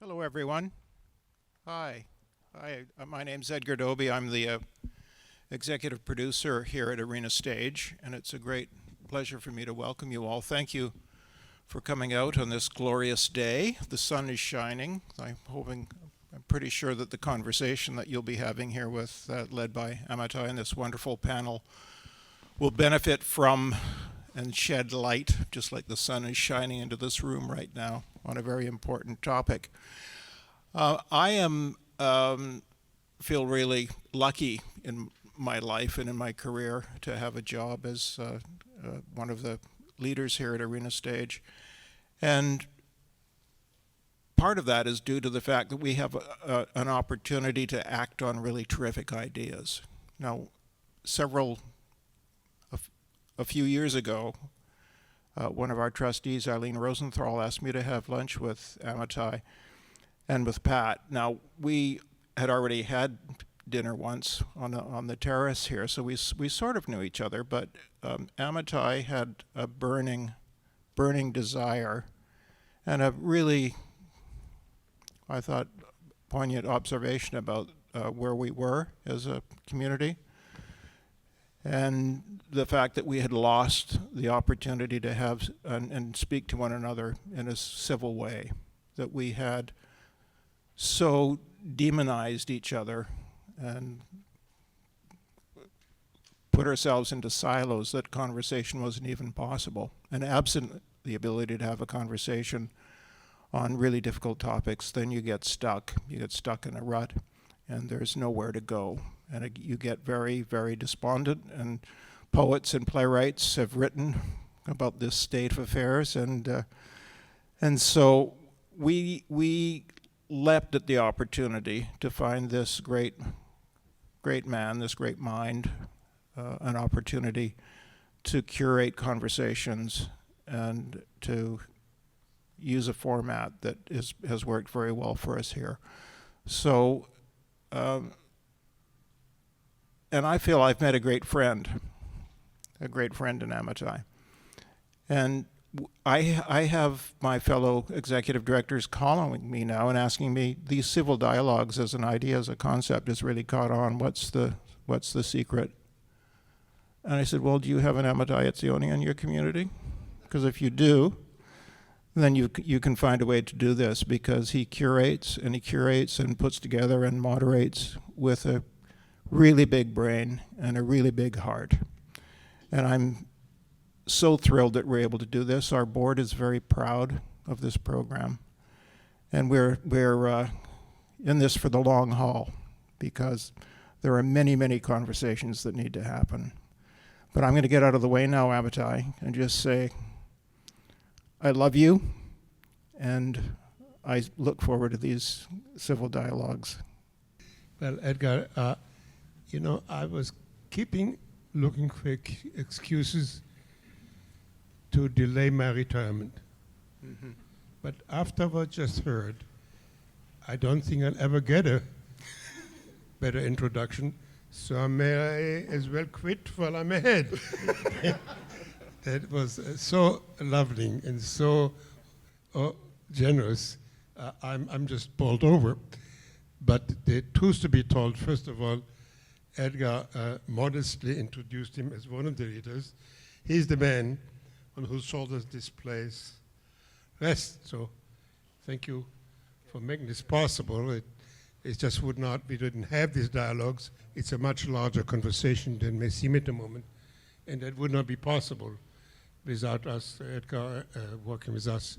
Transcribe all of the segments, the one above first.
Hello, everyone. Hi. My name's Edgar Doby. I'm the executive producer here at Arena Stage, and it's a great pleasure for me to welcome you all. Thank you for coming out on this glorious day. The sun is shining. I'm pretty sure that the conversation that you'll be having here with, led by Amitai and this wonderful panel, will benefit from and shed light, just like the sun is shining into this room right now, on a very important topic. I feel really lucky in my life and in my career to have a job as one of the leaders here at Arena Stage. And part of that is due to the fact that we have an opportunity to act on really terrific ideas. Now, a few years ago, one of our trustees, Eileen Rosenthal, asked me to have lunch with Amitai and with Pat. Now, we had already had dinner once on the terrace here, so we sort of knew each other, but Amitai had a burning desire and a really, I thought, poignant observation about where we were as a community, and the fact that we had lost the opportunity to have and speak to one another in a civil way, that we had so demonized each other and put ourselves into silos that conversation wasn't even possible. And absent the ability to have a conversation on really difficult topics, then you get stuck. You get stuck in a rut, and there's nowhere to go. And you get very, very despondent, and poets and playwrights have written about this state of affairs, and so we leapt at the opportunity to find this great man, this great mind, an opportunity to curate conversations and to use a format that has worked very well for us here. So, and I feel I've met a great friend in Amitai. And I have my fellow executive directors calling me now and asking me, these civil dialogues as an idea, as a concept, has really caught on. What's the secret? And I said, well, do you have an Amitai Etzioni in your community? Because if you do, then you can find a way to do this, because he curates and puts together and moderates with a really big brain and a really big heart. And I'm so thrilled that we're able to do this. Our board is very proud of this program. And we're in this for the long haul, because there are many, many conversations that need to happen. But I'm going to get out of the way now, Amitai, and just say, I love you, and I look forward to these civil dialogues. Well, Edgar, I was looking for excuses to delay my retirement. Mm-hmm. But after what I just heard, I don't think I'll ever get a better introduction, so I may as well quit while I'm ahead. That was so lovely and so generous. I'm just bowled over. But the truth to be told, first of all, Edgar modestly introduced him as one of the leaders. He's the man on whose shoulders this place rests. So thank you for making this possible. It just would not, we didn't have these dialogues. It's a much larger conversation than may seem at the moment. And that would not be possible without us, Edgar, working with us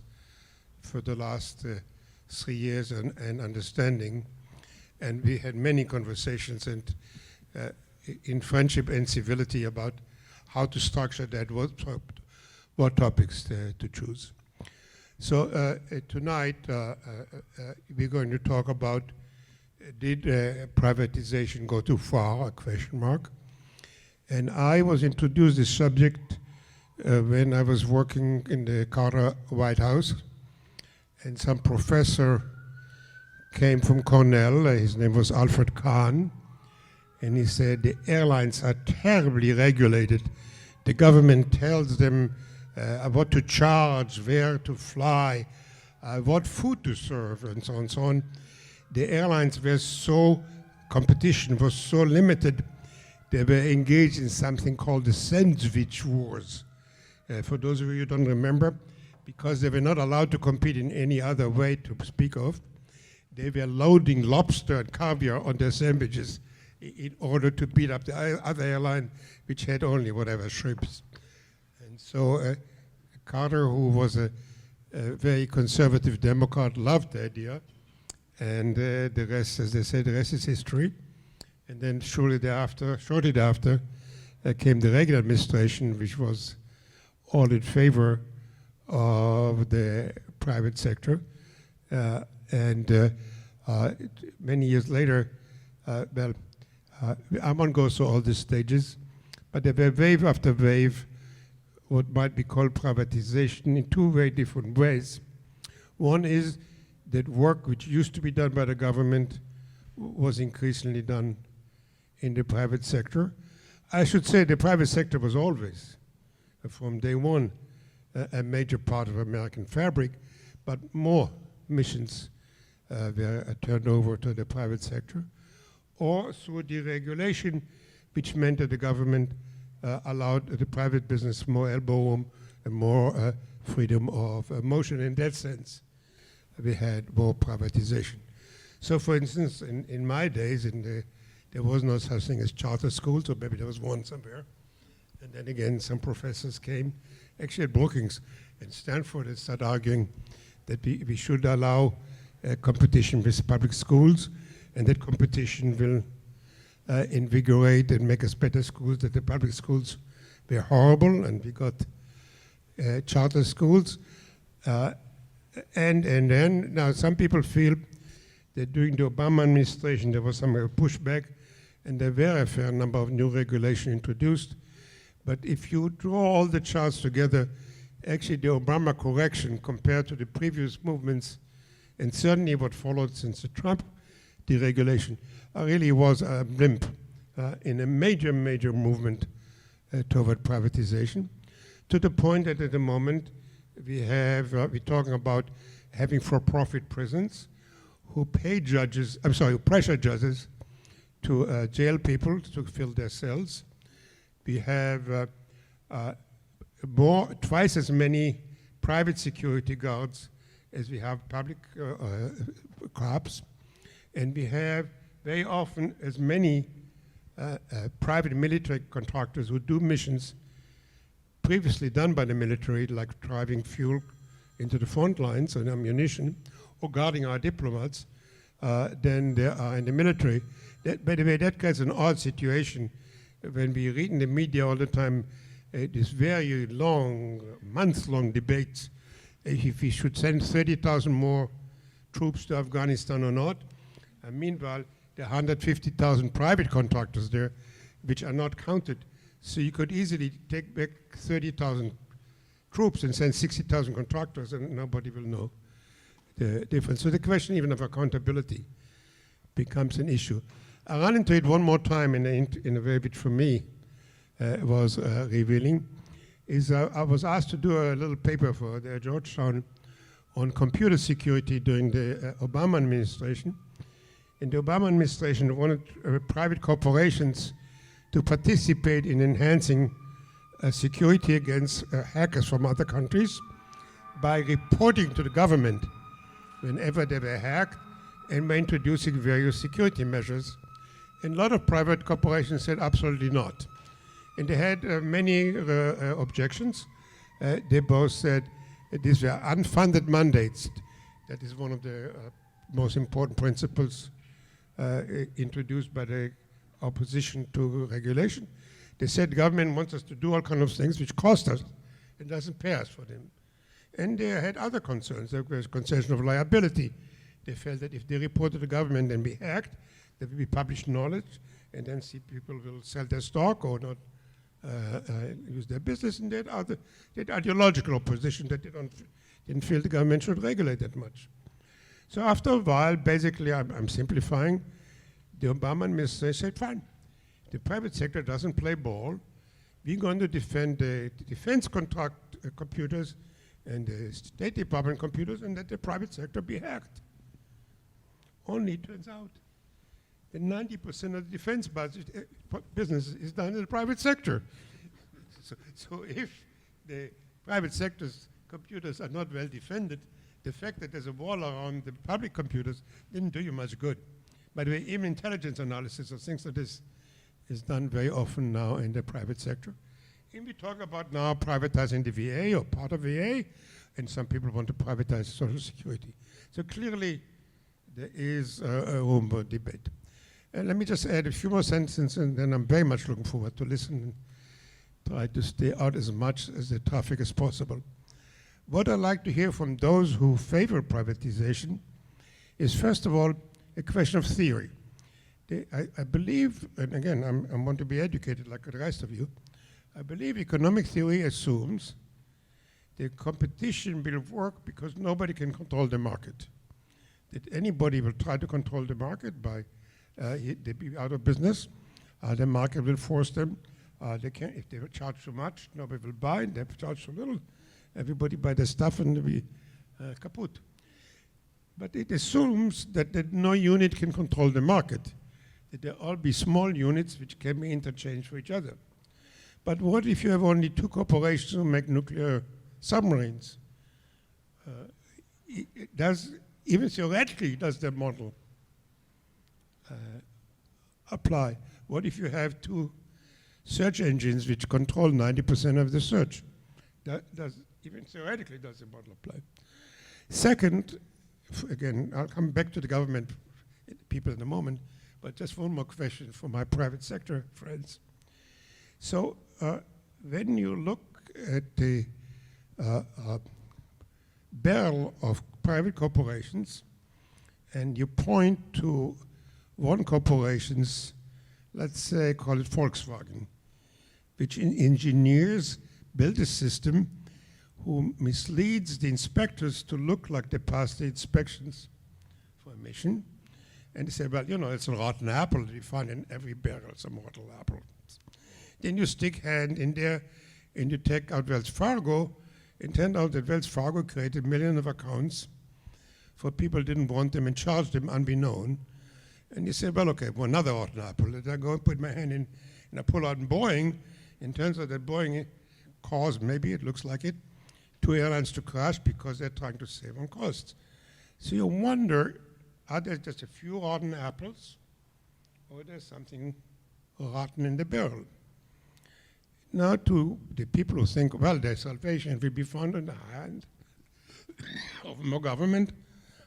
for the last 3 years and understanding. And we had many conversations and in friendship and civility about how to structure that, what topics to choose. So tonight we're going to talk about, did privatization go too far, a question mark. And I was introduced this subject when I was working in the Carter White House, and some professor came from Cornell, his name was Alfred Kahn, and he said the airlines are terribly regulated. The government tells them what to charge, where to fly, what food to serve, and so on and so on. The airlines were so, competition was so limited, they were engaged in something called the sandwich wars. For those of you who don't remember, because they were not allowed to compete in any other way to speak of, they were loading lobster and caviar on their sandwiches in order to beat up the other airline, which had only whatever shrimps. And so Carter, who was a very conservative Democrat, loved the idea. And the rest, as they say, the rest is history. And then shortly thereafter, came the Reagan administration, which was all in favor of the private sector. Many years later, I won't go through all these stages, but there were wave after wave, what might be called privatization in two very different ways. One is that work which used to be done by the government was increasingly done in the private sector. I should say the private sector was always, from day one, a major part of American fabric, but more missions were turned over to the private sector, or through deregulation, which meant that the government allowed the private business more elbow room and more freedom of motion. In that sense, we had more privatization. So for instance, in my days, there was no such thing as charter schools, or maybe there was one somewhere. And then again, some professors came, actually at Brookings and Stanford, and started arguing that we should allow competition with public schools, and that competition will invigorate and make us better schools, that the public schools were horrible, and we got charter schools. And then, now some people feel that during the Obama administration there was some pushback, and there were a fair number of new regulations introduced. But if you draw all the charts together, actually the Obama correction compared to the previous movements, and certainly what followed since the Trump deregulation, really was a blimp in a major, major movement toward privatization, to the point that at the moment we're talking about having for-profit prisons who pay judges, who pressure judges to jail people to fill their cells. We have twice as many private security guards as we have public cops, and we have very often as many private military contractors who do missions previously done by the military, like driving fuel into the front lines and ammunition, or guarding our diplomats, than there are in the military. By the way, that creates an odd situation when we read in the media all the time these very long, months-long debates if we should send 30,000 more troops to Afghanistan or not. And meanwhile, there are 150,000 private contractors there, which are not counted. So you could easily take back 30,000 troops and send 60,000 contractors, and nobody will know the difference. So the question even of accountability becomes an issue. I ran into it one more time in a way which for me was revealing. I was asked to do a little paper for the Georgetown on computer security during the Obama administration. In the Obama administration wanted private corporations to participate in enhancing security against hackers from other countries by reporting to the government whenever they were hacked, and by introducing various security measures. And a lot of private corporations said absolutely not. And they had many objections. They both said these were unfunded mandates. That is one of the most important principles introduced by the opposition to regulation. They said government wants us to do all kinds of things which cost us and doesn't pay us for them. And they had other concerns. There was concern of liability. They felt that if they reported to the government and be hacked, there will be published knowledge, and then see people will sell their stock or not use their business. And that ideological opposition that they didn't feel the government should regulate that much. So after a while, basically, I'm simplifying, the Obama administration said, fine, the private sector doesn't play ball. We're going to defend the defense contract computers, and the State Department computers and let the private sector be hacked. Only it turns out that 90% of the defense budget business is done in the private sector. So if the private sector's computers are not well defended, the fact that there's a wall around the public computers didn't do you much good. By the way, even intelligence analysis of things like this is done very often now in the private sector. And we talk about now privatizing the VA or part of VA, and some people want to privatize Social Security. So clearly, there is a room for debate. And let me just add a few more sentences, and then I'm very much looking forward to listen and try to stay out as much as the traffic as possible. What I'd like to hear from those who favor privatization is, first of all, a question of theory. I believe, and again, I want to be educated like the rest of you, I believe economic theory assumes the competition will work because nobody can control the market. That anybody will try to control the market by, they be out of business, the market will force them, if they charge too much, nobody will buy, and they charge too little, everybody buy the stuff and they'll be kaput. But it assumes that no unit can control the market, that there all be small units which can be interchanged for each other. But what if you have only two corporations who make nuclear submarines? Even theoretically, does the model apply? What if you have two search engines which control 90% of the search? Even theoretically, does the model apply? Second, again, I'll come back to the government people in a moment, but just one more question for my private sector friends. So when you look at the barrel of private corporations and you point to one corporation's, let's say, call it Volkswagen, which engineers build a system who misleads the inspectors to look like they passed the inspections for emission. And they say, well, you know, it's a rotten apple. You find in every barrel some rotten apple. Then you stick hand in there and you take out Wells Fargo, and turned out that Wells Fargo created millions of accounts for people who didn't want them and charged them unbeknown. And you say, well, okay, well, another rotten apple. And I go and put my hand in and I pull out Boeing, and turns out that Boeing caused, maybe it looks like it, 2 airlines to crash because they're trying to save on costs. So you wonder, are there just a few rotten apples, or there's something rotten in the barrel? Now to the people who think, well, their salvation will be found in the hand of more government,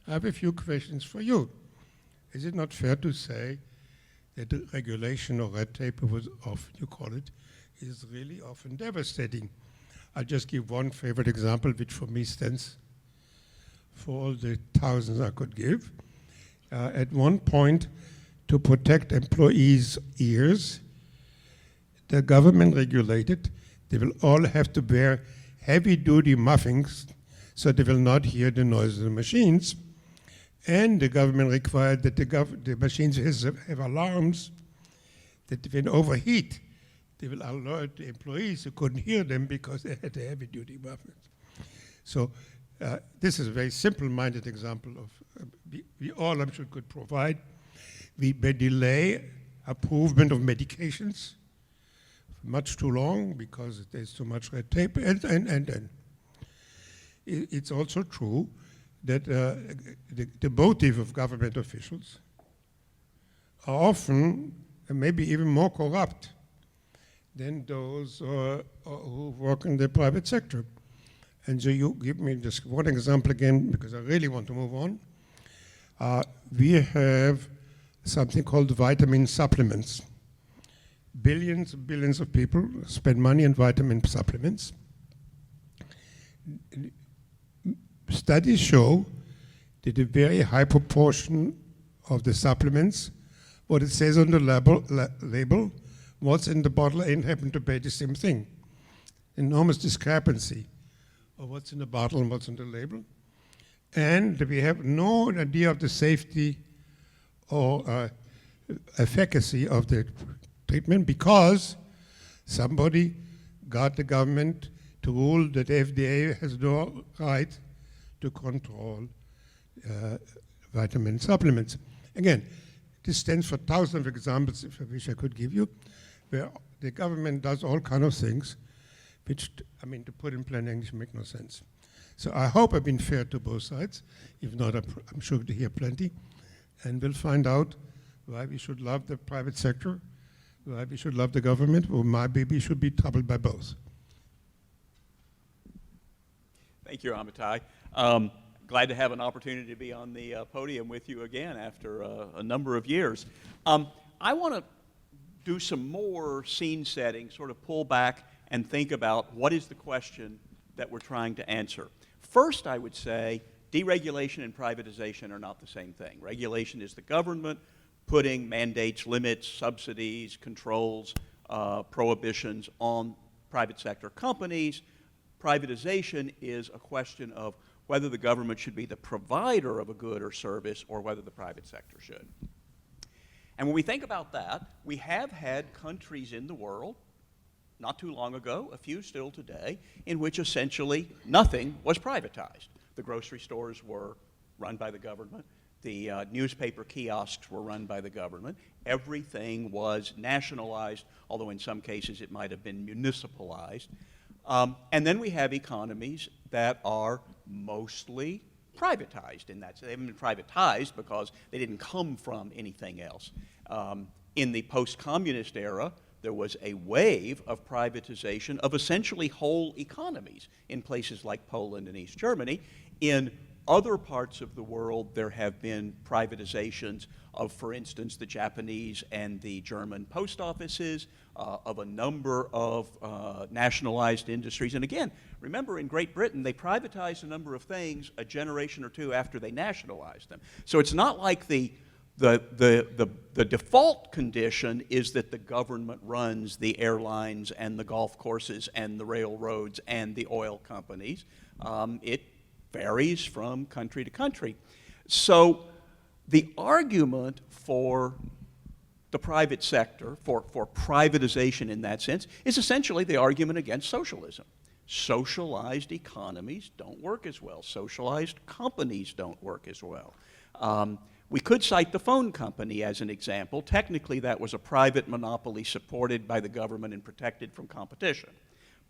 I have a few questions for you. Is it not fair to say that the regulation or red tape, as often you call it, is really often devastating? I'll just give one favorite example, which for me stands for all the thousands I could give. At one point, to protect employees' ears, the government regulated they will all have to wear heavy-duty muffins so they will not hear the noise of the machines. And the government required that the machines have alarms that when overheat, they will alert the employees who couldn't hear them because they had the heavy-duty muffins. So this is a very simple-minded example of we all, I'm sure, could provide. We may delay approval of medications much too long because there's too much red tape, and it's also true that the motive of government officials are often, and maybe even more corrupt than those who work in the private sector. And so you give me just one example again, because I really want to move on. We have something called vitamin supplements. Billions and billions of people spend money on vitamin supplements. Studies show that a very high proportion of the supplements, what it says on the label, what's in the bottle ain't happen to be the same thing. Enormous discrepancy of what's in the bottle and what's on the label. And we have no idea of the safety or efficacy of the treatment because somebody got the government to rule that the FDA has no right to control vitamin supplements. Again, this stands for thousands of examples, if I wish I could give you, where the government does all kind of things, which, I mean, to put in plain English, make no sense. So I hope I've been fair to both sides. If not, I'm sure to hear plenty. And we'll find out why we should love the private sector, why we should love the government, or maybe we should be troubled by both. Thank you, Amitai. Glad to have an opportunity to be on the podium with you again after a number of years. I want to do some more scene setting, sort of pull back and think about what is the question that we're trying to answer. First, I would say deregulation and privatization are not the same thing. Regulation is the government putting mandates, limits, subsidies, controls, prohibitions on private sector companies. Privatization is a question of whether the government should be the provider of a good or service or whether the private sector should. And when we think about that, we have had countries in the world, not too long ago, a few still today, in which essentially nothing was privatized. The grocery stores were run by the government. The newspaper kiosks were run by the government. Everything was nationalized, although in some cases it might have been municipalized. And then we have economies that are mostly privatized in that. So they haven't been privatized because they didn't come from anything else. In the post-communist era, there was a wave of privatization of essentially whole economies in places like Poland and East Germany. In other parts of the world, there have been privatizations of, for instance, the Japanese and the German post offices, of a number of nationalized industries. And again, remember in Great Britain, they privatized a number of things a generation or two after they nationalized them. So it's not like the default condition is that the government runs the airlines and the golf courses and the railroads and the oil companies. It varies from country to country. So the argument for the private sector, for privatization in that sense, is essentially the argument against socialism. Socialized economies don't work as well. Socialized companies don't work as well. We could cite the phone company as an example. Technically, that was a private monopoly supported by the government and protected from competition.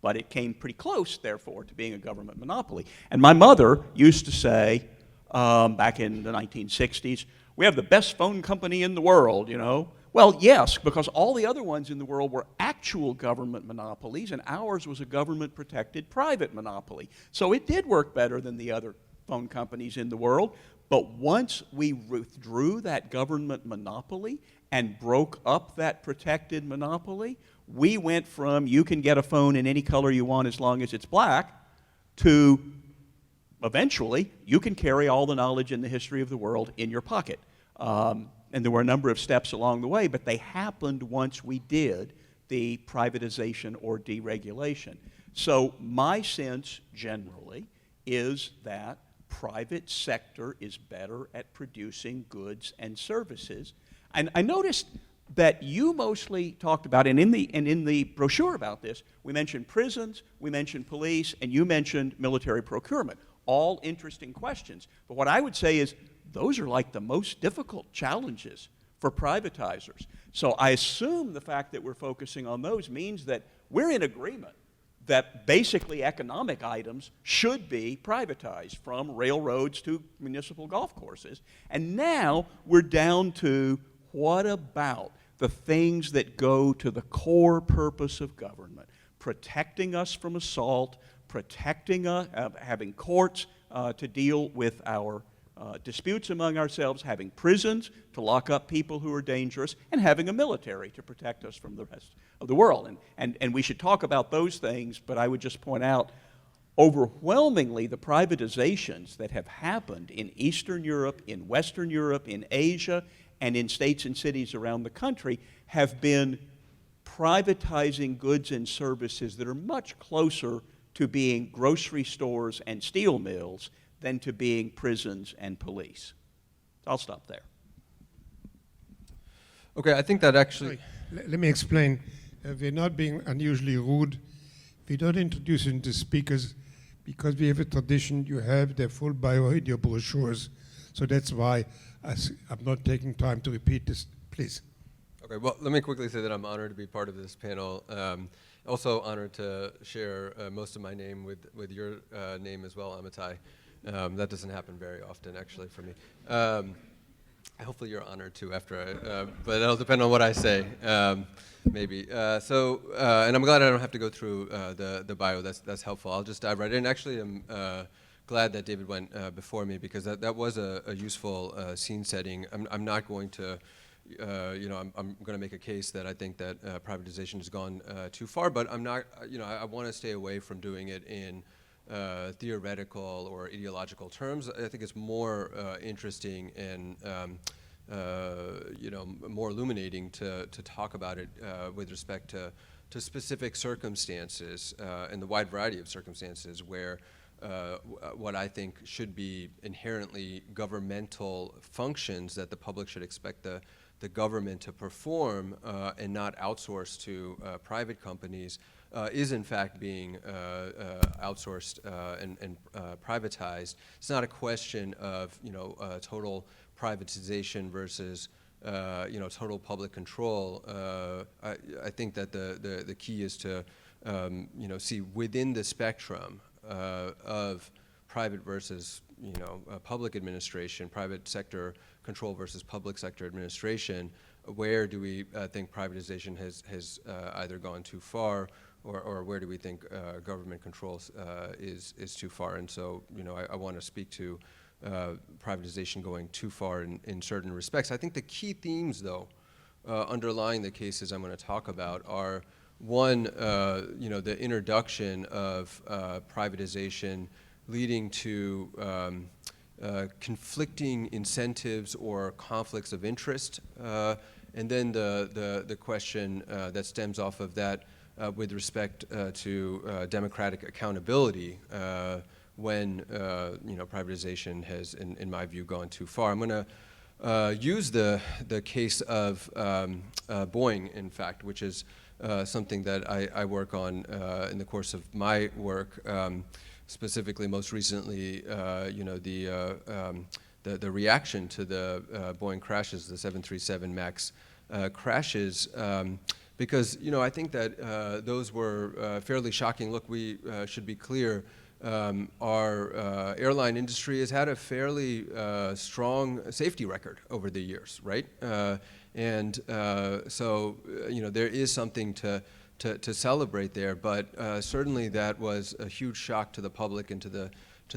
But it came pretty close, therefore, to being a government monopoly. And my mother used to say, back in the 1960s, we have the best phone company in the world, you know. Well, yes, because all the other ones in the world were actual government monopolies, and ours was a government-protected private monopoly. So it did work better than the other phone companies in the world. But once we withdrew that government monopoly and broke up that protected monopoly, we went from you can get a phone in any color you want as long as it's black to eventually you can carry all the knowledge in the history of the world in your pocket. And there were a number of steps along the way, but they happened once we did the privatization or deregulation. So my sense generally is that private sector is better at producing goods and services. And I noticed that you mostly talked about, and in the brochure about this, we mentioned prisons, we mentioned police, and you mentioned military procurement. All interesting questions. But what I would say is those are like the most difficult challenges for privatizers. So I assume the fact that we're focusing on those means that we're in agreement that basically economic items should be privatized, from railroads to municipal golf courses. And now we're down to what about the things that go to the core purpose of government, protecting us from assault, protecting us, having courts to deal with our disputes among ourselves, having prisons to lock up people who are dangerous, and having a military to protect us from the rest of the world. And we should talk about those things, but I would just point out, overwhelmingly, the privatizations that have happened in Eastern Europe, in Western Europe, in Asia, and in states and cities around the country have been privatizing goods and services that are much closer to being grocery stores and steel mills than to being prisons and police. I'll stop there. Okay, I think that actually... Sorry, let me explain. We're not being unusually rude. we don't introduce into speakers because we have a tradition. You have their full bio-radio brochures, so that's why I'm not taking time to repeat this. Please. Okay, well, let me quickly say that I'm honored to be part of this panel. Also honored to share most of my name with your name as well, Amitai. That doesn't happen very often, actually, for me. Hopefully you're honored too after but it'll depend on what I say, maybe. And I'm glad I don't have to go through the bio. That's helpful. I'll just dive right in. Actually, I'm glad that David went before me because that was a useful scene setting. I'm not going to. I'm going to make a case that I think that privatization has gone too far, but I'm not. I want to stay away from doing it in theoretical or ideological terms. I think it's more interesting and more illuminating to talk about it with respect to specific circumstances and the wide variety of circumstances where what I think should be inherently governmental functions that the public should expect the government to perform and not outsource to private companies is in fact being outsourced and privatized. It's not a question of total privatization versus total public control. I think that the key is to see within the spectrum of private versus public administration, private sector control versus public sector administration, where do we think privatization has either gone too far, or where do we think government control is too far? And so, I want to speak to privatization going too far in certain respects. I think the key themes, though, underlying the cases I'm going to talk about are one, the introduction of privatization leading to conflicting incentives or conflicts of interest, and then the question that stems off of that with respect to democratic accountability when privatization has, in my view, gone too far. I'm going to use the case of Boeing, in fact, which is something that I work on in the course of my work. Specifically, most recently, the reaction to the Boeing crashes, the 737 MAX crashes, because I think that those were fairly shocking. Look, we should be clear. Our airline industry has had a fairly strong safety record over the years, right? So there is something to celebrate there, but certainly that was a huge shock to the public and to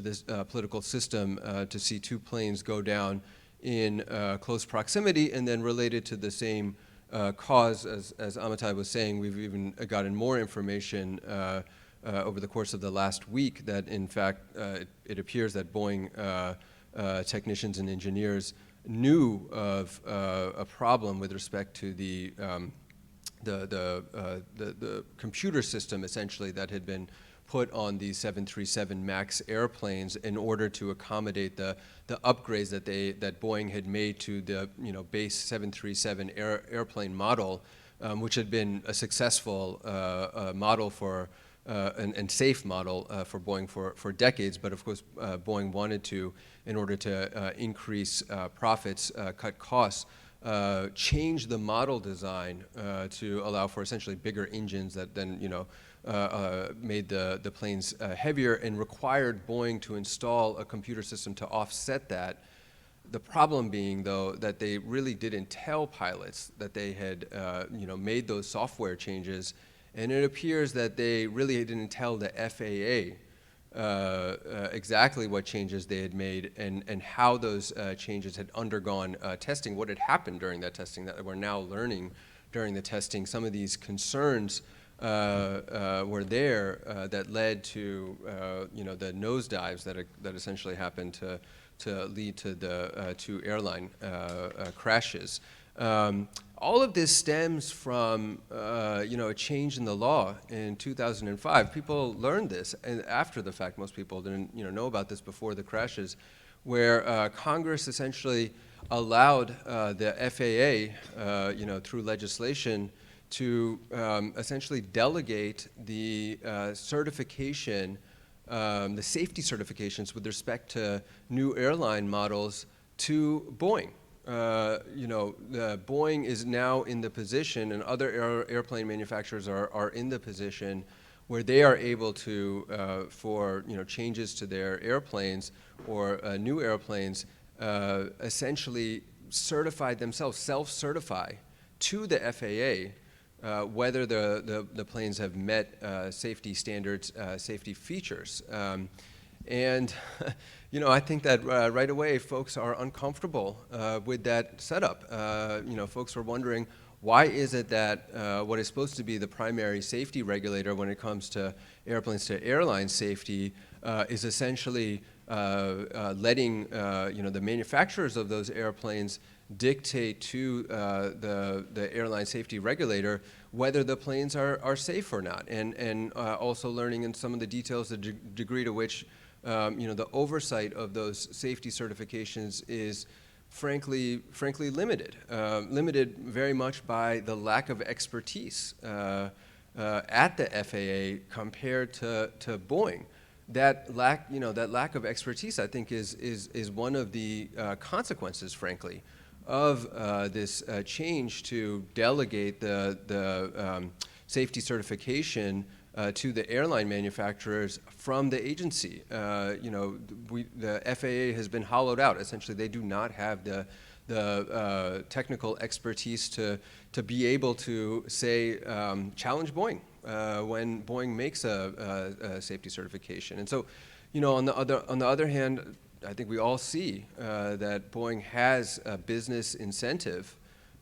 this political system to see two planes go down in close proximity and then related to the same cause. As Amitai was saying, we've even gotten more information over the course of the last week that, in fact, it appears that Boeing technicians and engineers knew of a problem with respect to the computer system, essentially, that had been put on the 737 MAX airplanes in order to accommodate the upgrades that Boeing had made to the base 737 airplane model, which had been a successful model for and safe model for Boeing for decades. But of course, Boeing wanted to, in order to increase profits, cut costs, change the model design to allow for essentially bigger engines that then made the planes heavier and required Boeing to install a computer system to offset that. The problem being, though, that they really didn't tell pilots that they had made those software changes, and it appears that they really didn't tell the FAA exactly what changes they had made and how those changes had undergone testing, what had happened during that testing that we're now learning during the testing. Some of these concerns were there that led to the nosedives that essentially happened to lead to the two airline crashes. All of this stems from a change in the law in 2005. People learned this, and after the fact, most people didn't know about this before the crashes, where Congress essentially allowed the FAA, through legislation, to essentially delegate the certification, the safety certifications with respect to new airline models to Boeing. Boeing is now in the position, and other airplane manufacturers are in the position where they are able to, for changes to their airplanes or new airplanes, essentially certify themselves, self-certify to the FAA whether the planes have met safety standards, safety features. And I think that right away folks are uncomfortable with that setup. Folks are wondering, why is it that what is supposed to be the primary safety regulator when it comes to airplanes to airline safety is essentially letting the manufacturers of those airplanes dictate to the airline safety regulator whether the planes are safe or not, and also learning in some of the details the degree to which the oversight of those safety certifications is frankly limited, limited very much by the lack of expertise at the FAA compared to Boeing. That lack of expertise, I think, is one of the consequences, frankly, of this change to delegate the safety certification to the airline manufacturers from the agency. The FAA has been hollowed out. Essentially, they do not have the technical expertise to be able to say challenge Boeing when Boeing makes a safety certification. And so, on the other hand, I think we all see that Boeing has a business incentive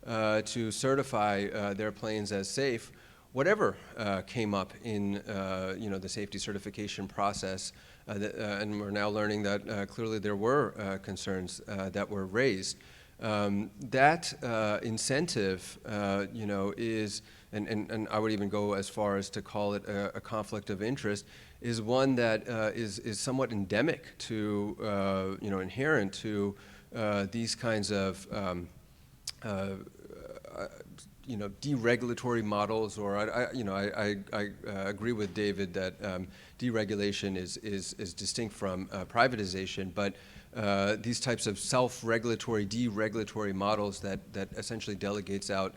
to certify their planes as safe, whatever came up in the safety certification process. And we're now learning that clearly there were concerns that were raised. That incentive, is, and I would even go as far as to call it a conflict of interest, is one that is somewhat endemic to, inherent to these kinds of, deregulatory models, or I agree with David that deregulation is distinct from privatization, but these types of self-regulatory, deregulatory models that essentially delegates out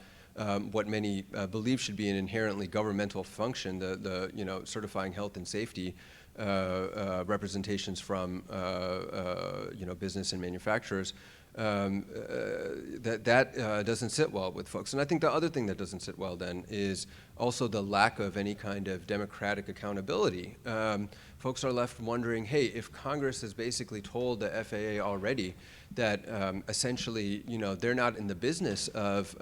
what many believe should be an inherently governmental function, the certifying health and safety representations from business and manufacturers. That doesn't sit well with folks. And I think the other thing that doesn't sit well then is also the lack of any kind of democratic accountability. Folks are left wondering, hey, if Congress has basically told the FAA already that essentially, they're not in the business of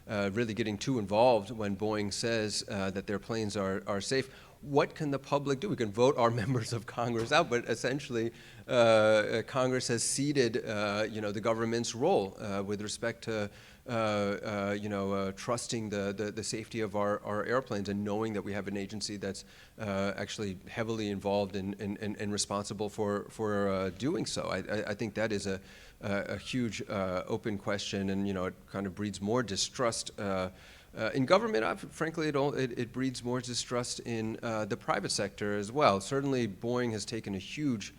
really getting too involved when Boeing says that their planes are safe, what can the public do? We can vote our members of Congress out, but essentially Congress has ceded, the government's role with respect to, trusting the safety of our airplanes and knowing that we have an agency that's actually heavily involved and responsible for doing so. I think that is a huge open question, and it kind of breeds more distrust in government. Frankly, it breeds more distrust in the private sector as well. Certainly, Boeing has taken a huge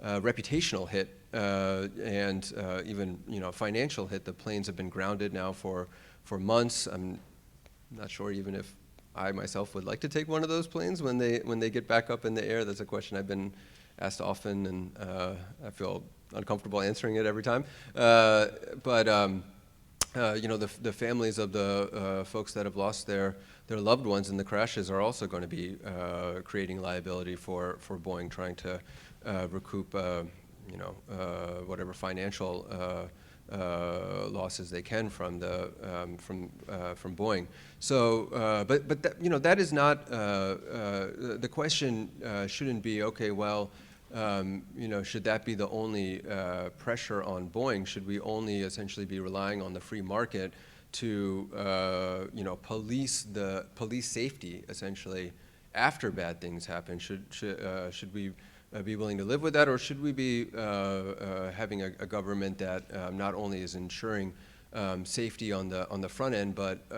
reputational hit and even financial hit. The planes have been grounded now for months. I'm not sure even if I myself would like to take one of those planes when they get back up in the air. That's a question I've been asked often, and I feel uncomfortable answering it every time. The families of the folks that have lost their loved ones in the crashes are also going to be creating liability for Boeing, trying to recoup whatever financial losses they can from Boeing. So, but that is not the question. Shouldn't be, okay, well, should that be the only pressure on Boeing? Should we only essentially be relying on the free market to police safety essentially after bad things happen? Should we be willing to live with that, or should we be having a government that not only is ensuring safety on the front end, but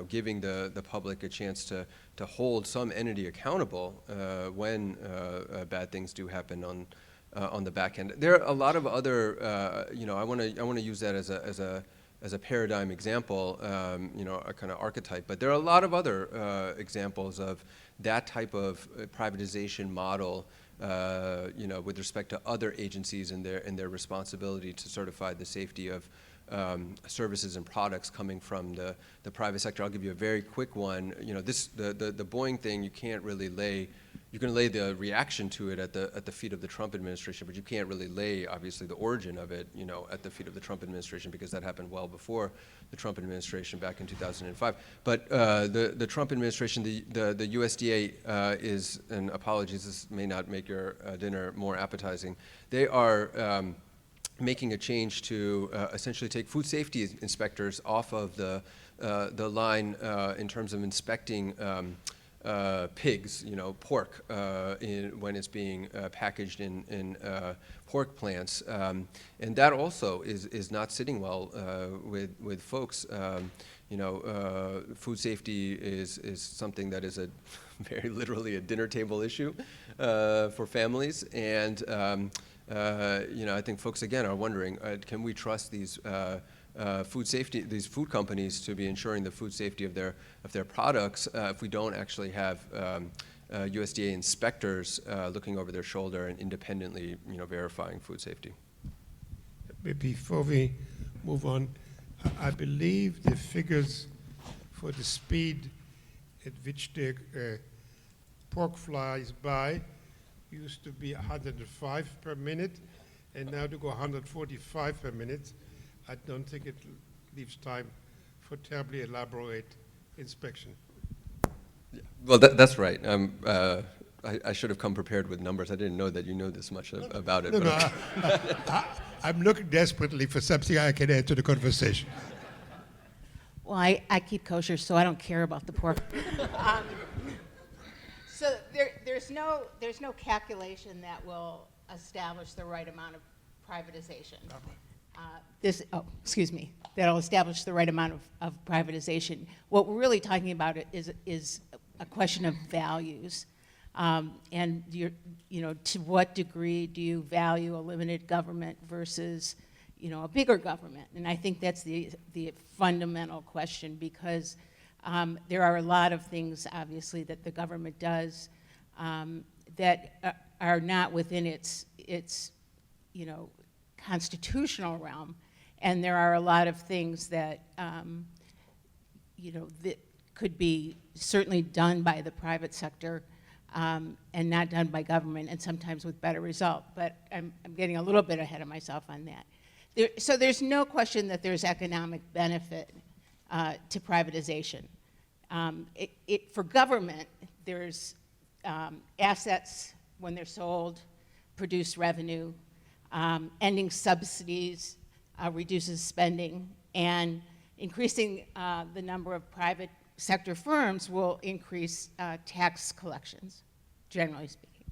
giving the public a chance to hold some entity accountable when bad things do happen on the back end. There are a lot of other, I want to use that as a paradigm example, a kind of archetype, but there are a lot of other examples of that type of privatization model, with respect to other agencies and their responsibility to certify the safety of services and products coming from the private sector. I'll give you a very quick one. The Boeing thing, you can lay the reaction to it at the feet of the Trump administration, but you can't really lay, obviously, the origin of it, at the feet of the Trump administration, because that happened well before the Trump administration back in 2005. But the Trump administration, the USDA is, and apologies, this may not make your dinner more appetizing, they are making a change to essentially take food safety inspectors off of the line in terms of inspecting pigs, pork, when it's being packaged in pork plants, and that also is not sitting well with folks. Food safety is something that is very literally a dinner table issue for families, and I think folks again are wondering, can we trust these these food companies to be ensuring the food safety of their products if we don't actually have USDA inspectors looking over their shoulder and independently, verifying food safety? Before we move on, I believe the figures for the speed at which the pork flies by used to be 105 per minute, and now to go 145 per minute. I don't think it leaves time for terribly elaborate inspection. Yeah. Well, that's right. I should have come prepared with numbers. I didn't know that you know this much about it. No, I'm looking desperately for something I can add to the conversation. Well, I keep kosher, so I don't care about the pork. So there's no calculation that will establish the right amount of privatization. That'll establish the right amount of privatization. What we're really talking about is a question of values, and to what degree do you value a limited government versus a bigger government? And I think that's the fundamental question, because there are a lot of things, obviously, that the government does that are not within its constitutional realm, and there are a lot of things that that could be certainly done by the private sector and not done by government, and sometimes with better result. But I'm getting a little bit ahead of myself on that. So there's no question that there's economic benefit to privatization. For government, there's assets when they're sold, produce revenue, ending subsidies reduces spending, and increasing the number of private sector firms will increase tax collections, generally speaking.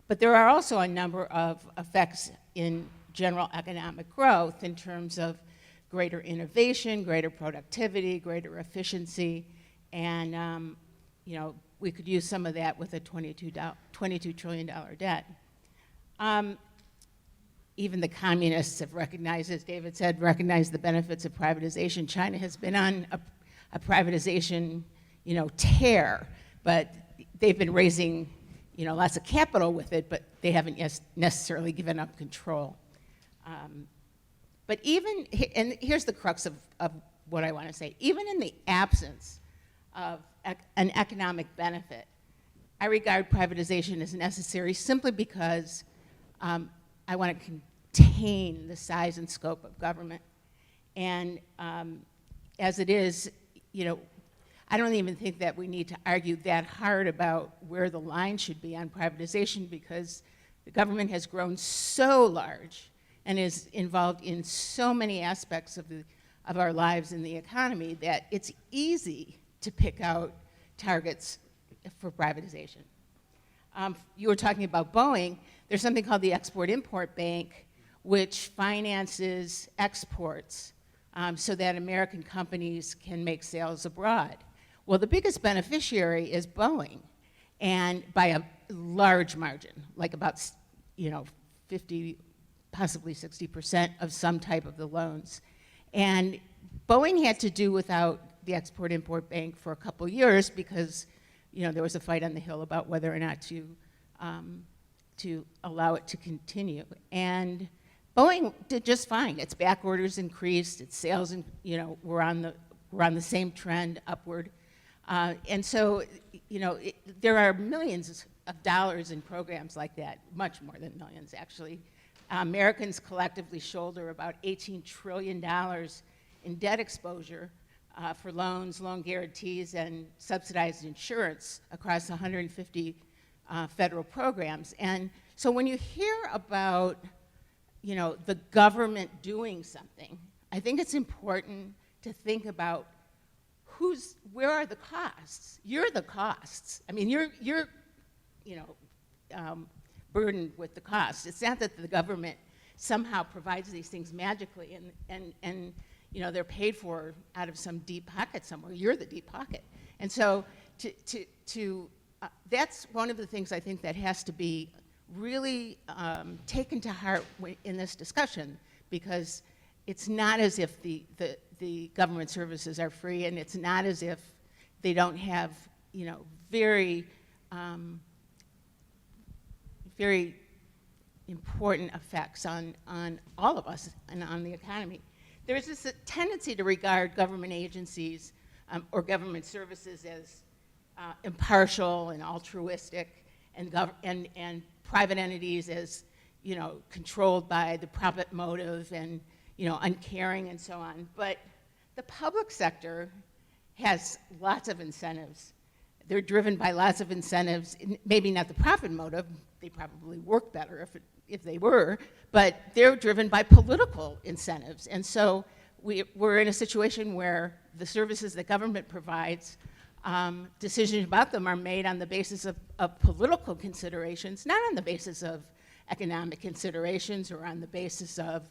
But there are also a number of effects in general economic growth in terms of greater innovation, greater productivity, greater efficiency, and we could use some of that with a $22 trillion debt. Even the communists have recognized, as David said, recognized the benefits of privatization. China has been on a privatization, tear, but they've been raising, lots of capital with it, but they haven't necessarily given up control. But even, and here's the crux of what I want to say, even in the absence of an economic benefit, I regard privatization as necessary simply because I want to contain the size and scope of government. And as it is, I don't even think that we need to argue that hard about where the line should be on privatization, because the government has grown so large and is involved in so many aspects of our lives in the economy that it's easy to pick out targets for privatization. You were talking about Boeing. There's something called the Export-Import Bank, which finances exports so that American companies can make sales abroad. Well, the biggest beneficiary is Boeing, and by a large margin, like about 50, possibly 60% of some type of the loans. And Boeing had to do without the Export-Import Bank for a couple years because there was a fight on the Hill about whether or not to allow it to continue. And Boeing did just fine. Its back orders increased, its sales, were on the same trend upward. And so, there are millions of dollars in programs like that, much more than millions, actually. Americans collectively shoulder about $18 trillion in debt exposure for loans, loan guarantees, and subsidized insurance across 150 federal programs. And so when you hear about, the government doing something, I think it's important to think about where are the costs? You're the costs. I mean, you're burdened with the costs. It's not that the government somehow provides these things magically and they're paid for out of some deep pocket somewhere. You're the deep pocket. And so that's one of the things I think that has to be really taken to heart in this discussion, because it's not as if the government services are free, and it's not as if they don't have, very very important effects on all of us and on the economy. There's this tendency to regard government agencies or government services as impartial and altruistic, and private entities as controlled by the profit motive and uncaring and so on. But the public sector has lots of incentives. They're driven by lots of incentives, maybe not the profit motive. They probably work better if they were, but they're driven by political incentives. And so we're in a situation where the services that government provides, decisions about them are made on the basis of political considerations, not on the basis of economic considerations or on the basis of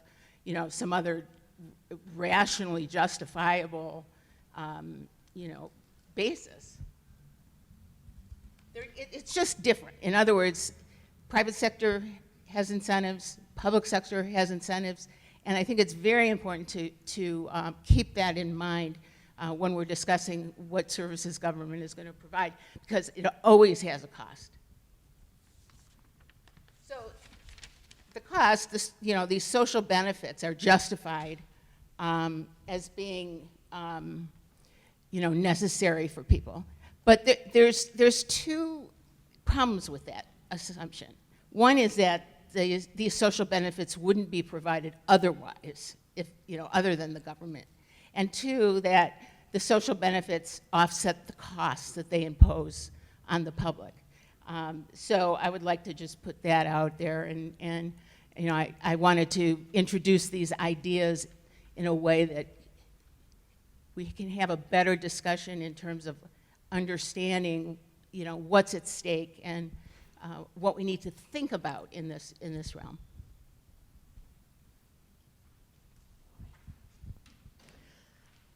some other rationally justifiable basis. It's just different. In other words, private sector has incentives, public sector has incentives, and I think it's very important to keep that in mind when we're discussing what services government is going to provide, because it always has a cost. So the cost, these social benefits are justified as being necessary for people. But there's two problems with that assumption. One is that these social benefits wouldn't be provided otherwise, other than the government. And two, that the social benefits offset the costs that they impose on the public. So I would like to just put that out there, and I wanted to introduce these ideas in a way that we can have a better discussion in terms of understanding, what's at stake and what we need to think about in this realm.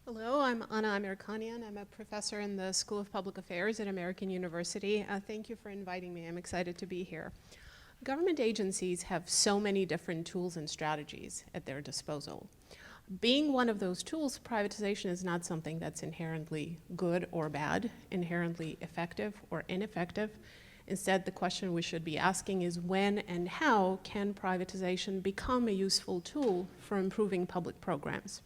Hello, I'm Amirkhanyan. I'm a professor in the School of Public Affairs at American University. Thank you for inviting me. I'm excited to be here. Government agencies have so many different tools and strategies at their disposal. Being one of those tools, privatization is not something that's inherently good or bad, inherently effective or ineffective. Instead, the question we should be asking is when and how can privatization become a useful tool for improving public programs,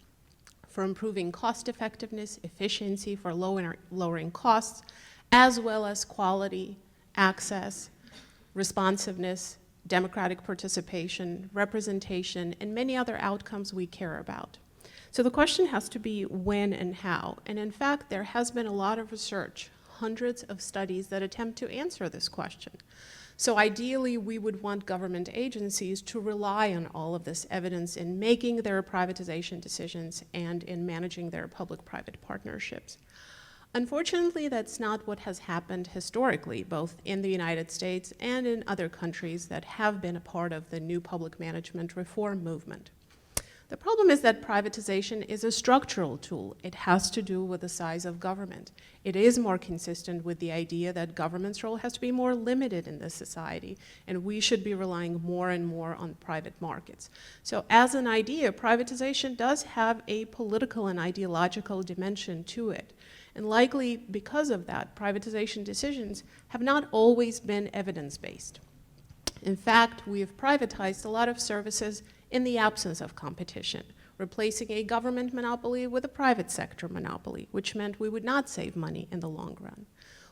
for improving cost effectiveness, efficiency, for lowering costs, as well as quality, access, responsiveness, democratic participation, representation, and many other outcomes we care about. So the question has to be when and how. And in fact, there has been a lot of research, hundreds of studies that attempt to answer this question. So ideally, we would want government agencies to rely on all of this evidence in making their privatization decisions and in managing their public-private partnerships. Unfortunately, that's not what has happened historically, both in the United States and in other countries that have been a part of the new public management reform movement. The problem is that privatization is a structural tool. It has to do with the size of government. It is more consistent with the idea that government's role has to be more limited in this society, and we should be relying more and more on private markets. So as an idea, privatization does have a political and ideological dimension to it. And likely because of that, privatization decisions have not always been evidence-based. In fact, we have privatized a lot of services in the absence of competition, replacing a government monopoly with a private sector monopoly, which meant we would not save money in the long run.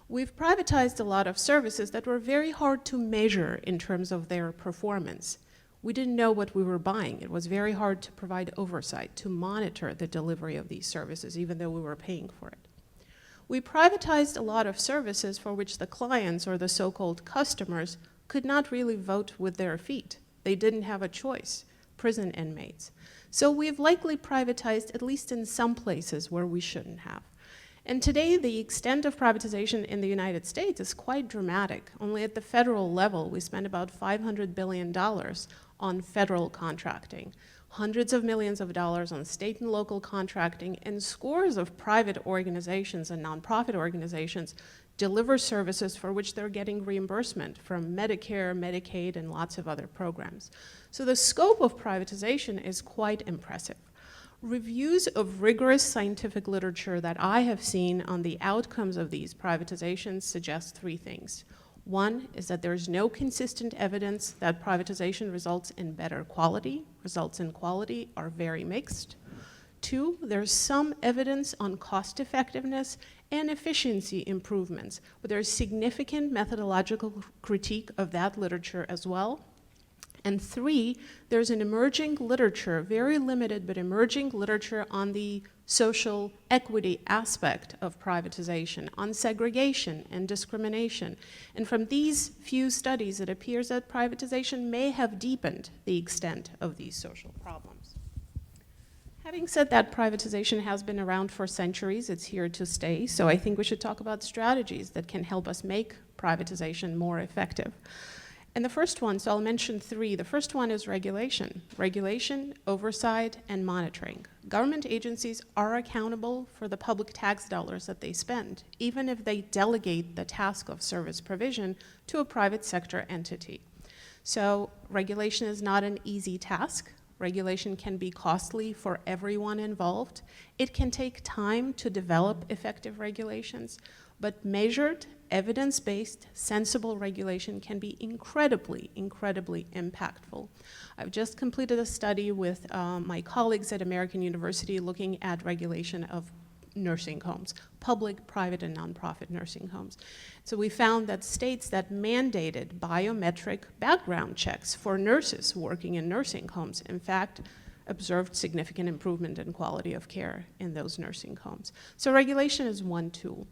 We've privatized a lot of services that were very hard to measure in terms of their performance. We didn't know what we were buying. It was very hard to provide oversight, to monitor the delivery of these services, even though we were paying for it. We privatized a lot of services for which the clients, or the so-called customers, could not really vote with their feet. They didn't have a choice. Prison inmates. So we've likely privatized, at least in some places where we shouldn't have. And today, the extent of privatization in the United States is quite dramatic. Only at the federal level, we spend about $500 billion on federal contracting, hundreds of millions of dollars on state and local contracting, and scores of private organizations and nonprofit organizations deliver services for which they're getting reimbursement from Medicare, Medicaid, and lots of other programs. So the scope of privatization is quite impressive. Reviews of rigorous scientific literature that I have seen on the outcomes of these privatizations suggest three things. One is that there's no consistent evidence that privatization results in better quality. Results in quality are very mixed. Two, there's some evidence on cost effectiveness and efficiency improvements, but there's significant methodological critique of that literature as well. And three, there's an emerging literature, very limited but emerging literature on the social equity aspect of privatization, on segregation and discrimination. And from these few studies, it appears that privatization may have deepened the extent of these social problems. Having said that, privatization has been around for centuries. It's here to stay. So I think we should talk about strategies that can help us make privatization more effective. And the first one, so I'll mention three. The first one is regulation. Regulation, oversight, and monitoring. Government agencies are accountable for the public tax dollars that they spend, even if they delegate the task of service provision to a private sector entity. So regulation is not an easy task. Regulation can be costly for everyone involved. It can take time to develop effective regulations, but measured, evidence-based, sensible regulation can be incredibly, incredibly impactful. I've just completed a study with my colleagues at American University looking at regulation of nursing homes, public, private, and nonprofit nursing homes. So we found that states that mandated biometric background checks for nurses working in nursing homes, in fact, observed significant improvement in quality of care in those nursing homes. So regulation is one tool.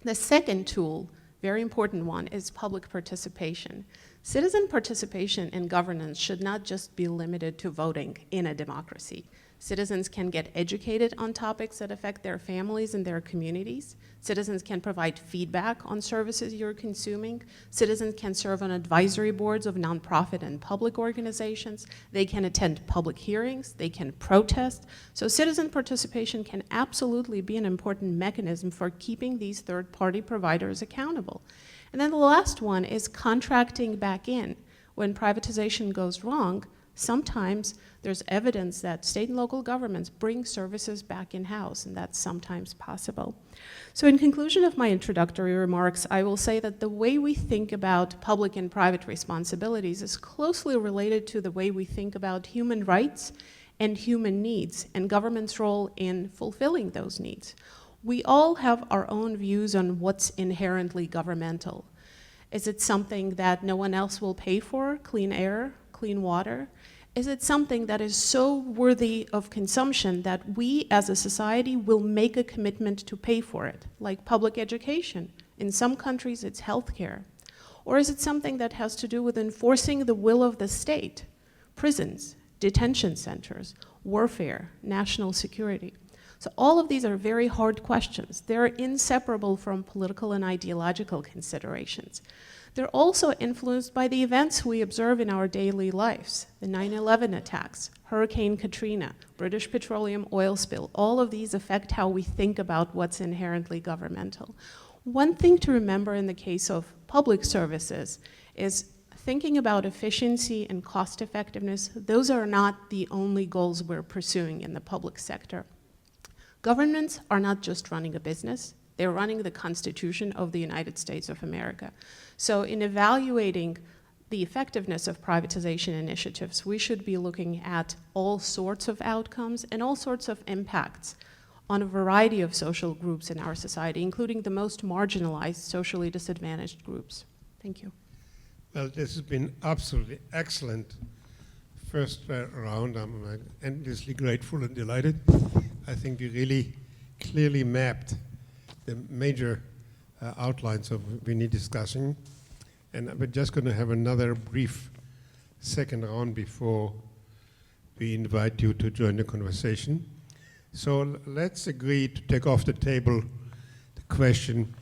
The second tool, very important one, is public participation. Citizen participation in governance should not just be limited to voting in a democracy. Citizens can get educated on topics that affect their families and their communities. Citizens can provide feedback on services you're consuming. Citizens can serve on advisory boards of nonprofit and public organizations. They can attend public hearings. They can protest. So citizen participation can absolutely be an important mechanism for keeping these third-party providers accountable. And then the last one is contracting back in. When privatization goes wrong, sometimes there's evidence that state and local governments bring services back in-house, and that's sometimes possible. So in conclusion of my introductory remarks, I will say that the way we think about public and private responsibilities is closely related to the way we think about human rights and human needs, and government's role in fulfilling those needs. We all have our own views on what's inherently governmental. Is it something that no one else will pay for, clean air, clean water? Is it something that is so worthy of consumption that we as a society will make a commitment to pay for it, like public education? In some countries, it's healthcare. Or is it something that has to do with enforcing the will of the state? Prisons, detention centers, warfare, national security. So all of these are very hard questions. They're inseparable from political and ideological considerations. They're also influenced by the events we observe in our daily lives. The 9/11 attacks, Hurricane Katrina, British petroleum oil spill, all of these affect how we think about what's inherently governmental. One thing to remember in the case of public services is thinking about efficiency and cost effectiveness. Those are not the only goals we're pursuing in the public sector. Governments are not just running a business, they're running the Constitution of the United States of America. So in evaluating the effectiveness of privatization initiatives, we should be looking at all sorts of outcomes and all sorts of impacts on a variety of social groups in our society, including the most marginalized, socially disadvantaged groups. Thank you. Well, this has been absolutely excellent first round. I'm endlessly grateful and delighted. I think we really clearly mapped the major outlines of what we need discussing. And we're just going to have another brief second round before we invite you to join the conversation. So let's agree to take off the table the question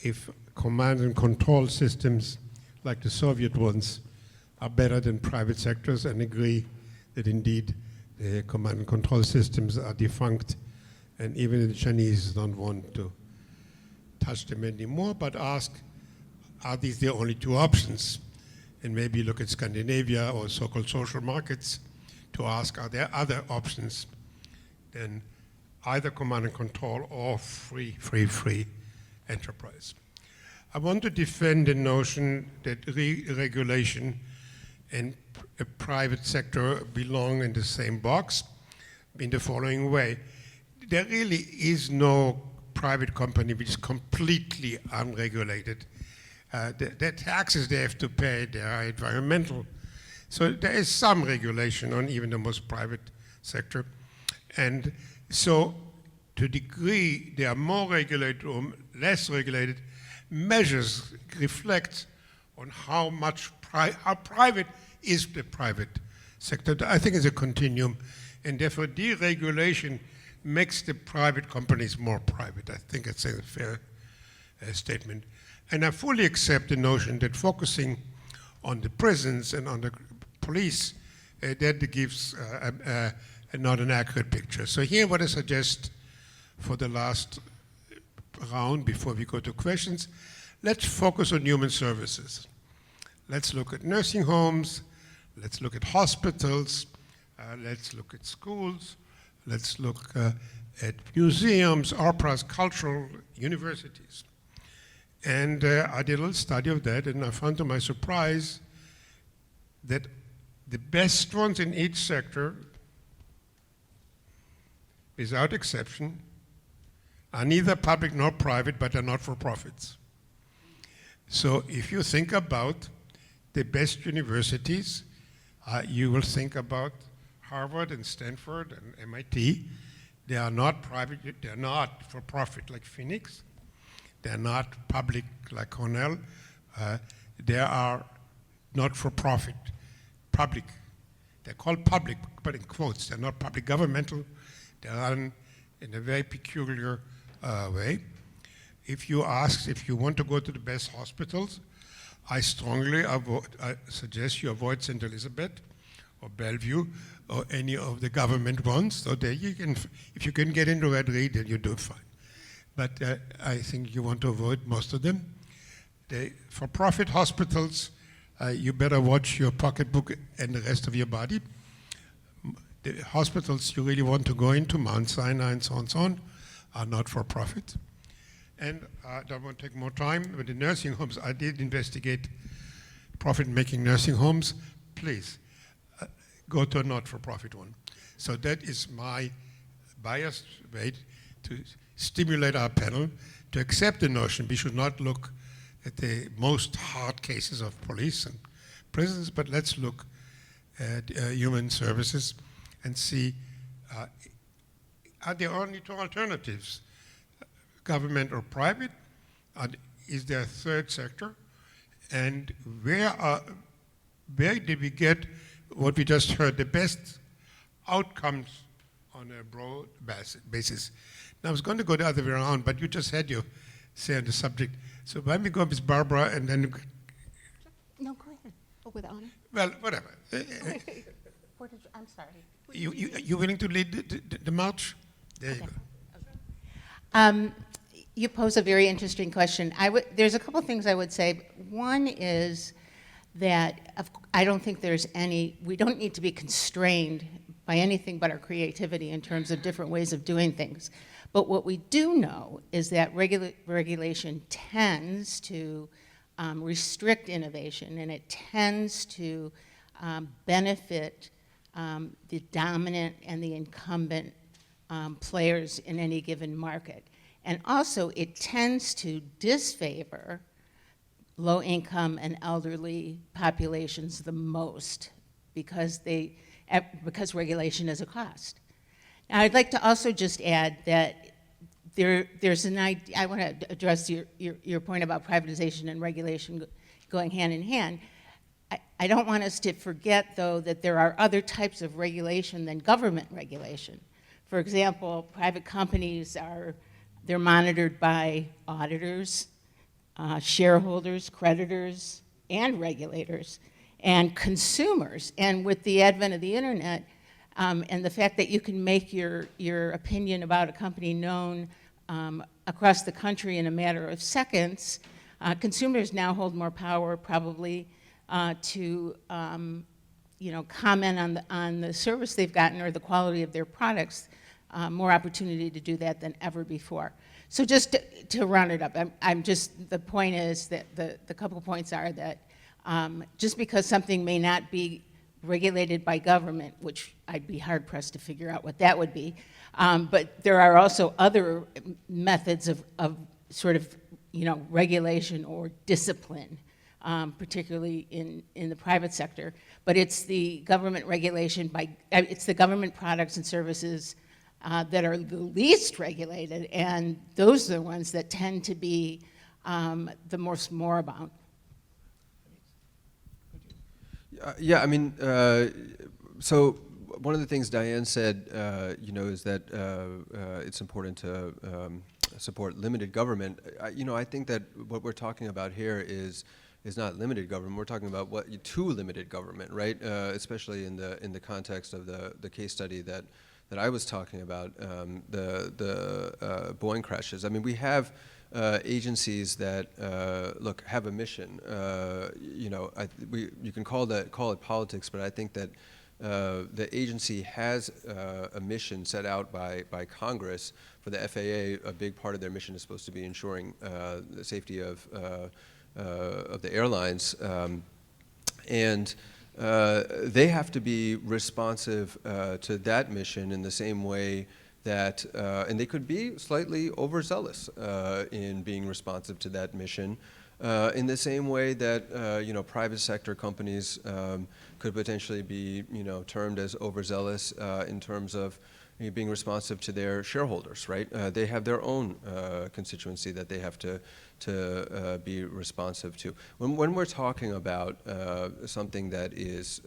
if command and control systems like the Soviet ones are better than private sectors, and agree that indeed the command and control systems are defunct, and even the Chinese don't want to touch them anymore, but ask, are these the only two options? And maybe look at Scandinavia or so-called social markets to ask, are there other options than either command and control or free enterprise? I want to defend the notion that regulation and a private sector belong in the same box in the following way. There really is no private company which is completely unregulated. The taxes they have to pay, they are environmental. So there is some regulation on even the most private sector. And so to degree they are more regulated or less regulated, measures reflect on how private is the private sector. I think it's a continuum, and therefore deregulation makes the private companies more private. I think it's a fair statement. And I fully accept the notion that focusing on the prisons and on the police, that gives not an accurate picture. So here what I suggest for the last round before we go to questions, let's focus on human services. Let's look at nursing homes, let's look at hospitals, let's look at schools, let's look at museums, operas, cultural universities. And I did a little study of that, and I found to my surprise that the best ones in each sector, without exception, are neither public nor private, but are not-for-profits. So if you think about the best universities, you will think about Harvard and Stanford and MIT. They are not private, they're not for profit like Phoenix. They're not public like Cornell. They are not for profit, public. They're called public, but in quotes. They're not public governmental. They're run in a very peculiar way. If you ask if you want to go to the best hospitals, I strongly suggest you avoid St. Elizabeth or Bellevue or any of the government ones. So there you can, if you can get into Red Reed, then you do fine. But I think you want to avoid most of them. The for-profit hospitals, you better watch your pocketbook and the rest of your body. The hospitals you really want to go into, Mount Sinai and so on, are not for profit. And I don't want to take more time, but the nursing homes, I did investigate profit-making nursing homes. Please, go to a not-for-profit one. So that is my biased way to stimulate our panel to accept the notion we should not look at the most hard cases of police and prisons, but let's look at human services and see, are there only two alternatives? Government or private? Is there a third sector? And where did we get what we just heard, the best outcomes on a broad basis? Now, I was going to go the other way around, but you just had your say on the subject. So why don't we go with Barbara and then with honor. Well, whatever. I'm sorry. You willing to lead the march? There you go. You pose a very interesting question. There's a couple things I would say. One is that I don't think we don't need to be constrained by anything but our creativity in terms of different ways of doing things. But what we do know is that regulation tends to restrict innovation, and it tends to benefit the dominant and the incumbent players in any given market. And also, it tends to disfavor low-income and elderly populations the most because regulation is a cost. Now, I'd like to also just add that there's an idea. I want to address your point about privatization and regulation going hand in hand. I don't want us to forget, though, that there are other types of regulation than government regulation. For example, private companies they're monitored by auditors, shareholders, creditors, and regulators, and consumers. And with the advent of the internet, and the fact that you can make your opinion about a company known across the country in a matter of seconds, consumers now hold more power probably to comment on the service they've gotten or the quality of their products, more opportunity to do that than ever before. So just to round it up, the point is that the couple points are that just because something may not be regulated by government, which I'd be hard pressed to figure out what that would be, but there are also other methods of sort of regulation or discipline, particularly in the private sector. But it's the government regulation it's the government products and services that are the least regulated, and those are the ones that tend to be the most moribund. Yeah, I mean, so one of the things Diane said, is that it's important to support limited government. I think that what we're talking about here is not limited government. We're talking about too limited government, right? Especially in the context of the case study that I was talking about, the Boeing crashes. I mean, we have agencies that have a mission. You can call it politics, but I think that the agency has a mission set out by Congress. For the FAA, a big part of their mission is supposed to be ensuring the safety of the airlines, and they have to be responsive to that mission in the same way that, and they could be slightly overzealous in being responsive to that mission, in the same way that private sector companies could potentially be termed as overzealous in terms of being responsive to their shareholders, right? They have their own constituency that they have to be responsive to. When we're talking about something that is,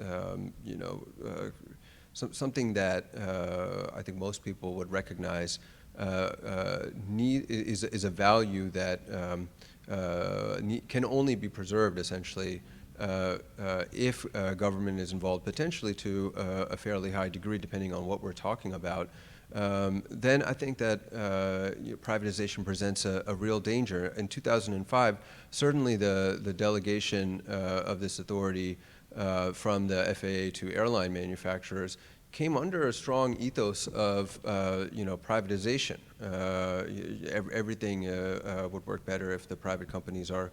something that I think most people would recognize is a value that can only be preserved, essentially, if government is involved, potentially to a fairly high degree, depending on what we're talking about. Then I think that privatization presents a real danger. In 2005, certainly the delegation of this authority from the FAA to airline manufacturers came under a strong ethos of privatization. Everything would work better if the private companies are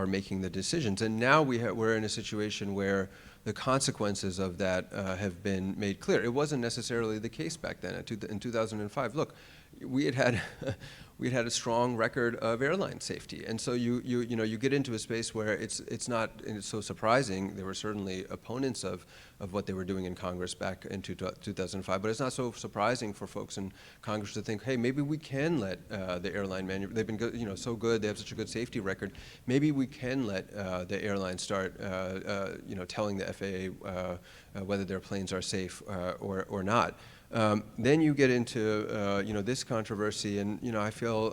making the decisions. And now we're in a situation where the consequences of that have been made clear. It wasn't necessarily the case back then. In 2005, look, we had a strong record of airline safety, and so you get into a space where it's not so surprising. There were certainly opponents of what they were doing in Congress back in 2005, but it's not so surprising for folks in Congress to think, hey, maybe we can let the airline they've been good, so good, they have such a good safety record. Maybe we can let the airlines start telling the FAA whether their planes are safe or not. Then you get into this controversy, and I feel,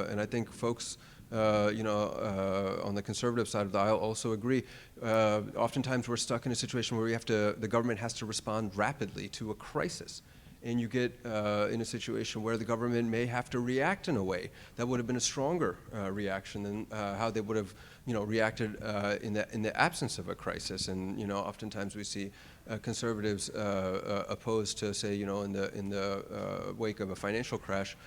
and I think folks on the conservative side of the aisle also agree. Oftentimes we're stuck in a situation where the government has to respond rapidly to a crisis. And you get in a situation where the government may have to react in a way that would have been a stronger reaction than how they would have, reacted in the absence of a crisis. And oftentimes we see conservatives opposed to, say, in the wake of a financial crash,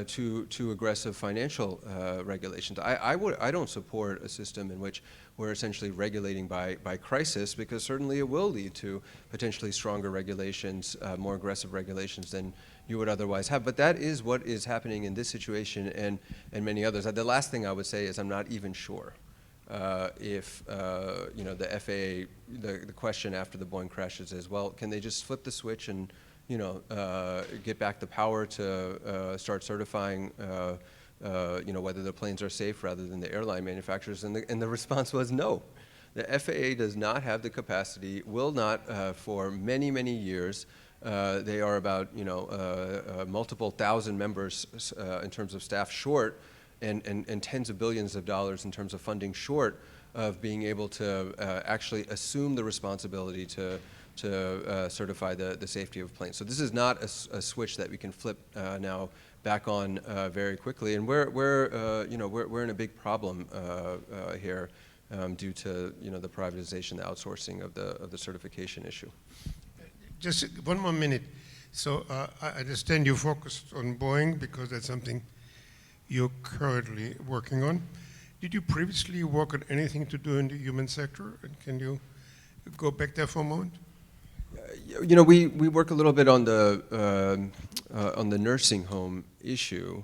to aggressive financial regulations. I don't support a system in which we're essentially regulating by crisis, because certainly it will lead to potentially stronger regulations, more aggressive regulations than you would otherwise have. But that is what is happening in this situation and many others. The last thing I would say is I'm not even sure if the FAA, the question after the Boeing crashes is, well, can they just flip the switch and get back the power to start certifying whether the planes are safe rather than the airline manufacturers? And the response was no. The FAA does not have the capacity, will not for many, many years. They are about multiple thousand members in terms of staff short, and tens of billions of dollars in terms of funding short of being able to actually assume the responsibility to certify the safety of planes. So this is not a switch that we can flip now back on very quickly, and we're in a big problem here due to the privatization, the outsourcing of the certification issue. Just one more minute. So I understand you focused on Boeing because that's something you're currently working on. Did you previously work on anything to do in the human sector? And can you go back there for a moment? We work a little bit on the nursing home issue.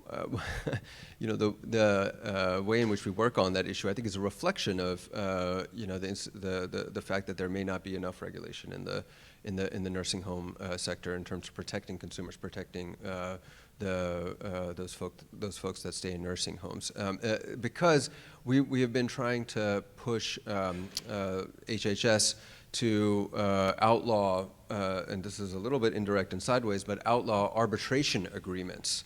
The way in which we work on that issue, I think, is a reflection of the fact that there may not be enough regulation in the nursing home sector in terms of protecting consumers, protecting those folks that stay in nursing homes, because we have been trying to push HHS to outlaw, and this is a little bit indirect and sideways, but outlaw arbitration agreements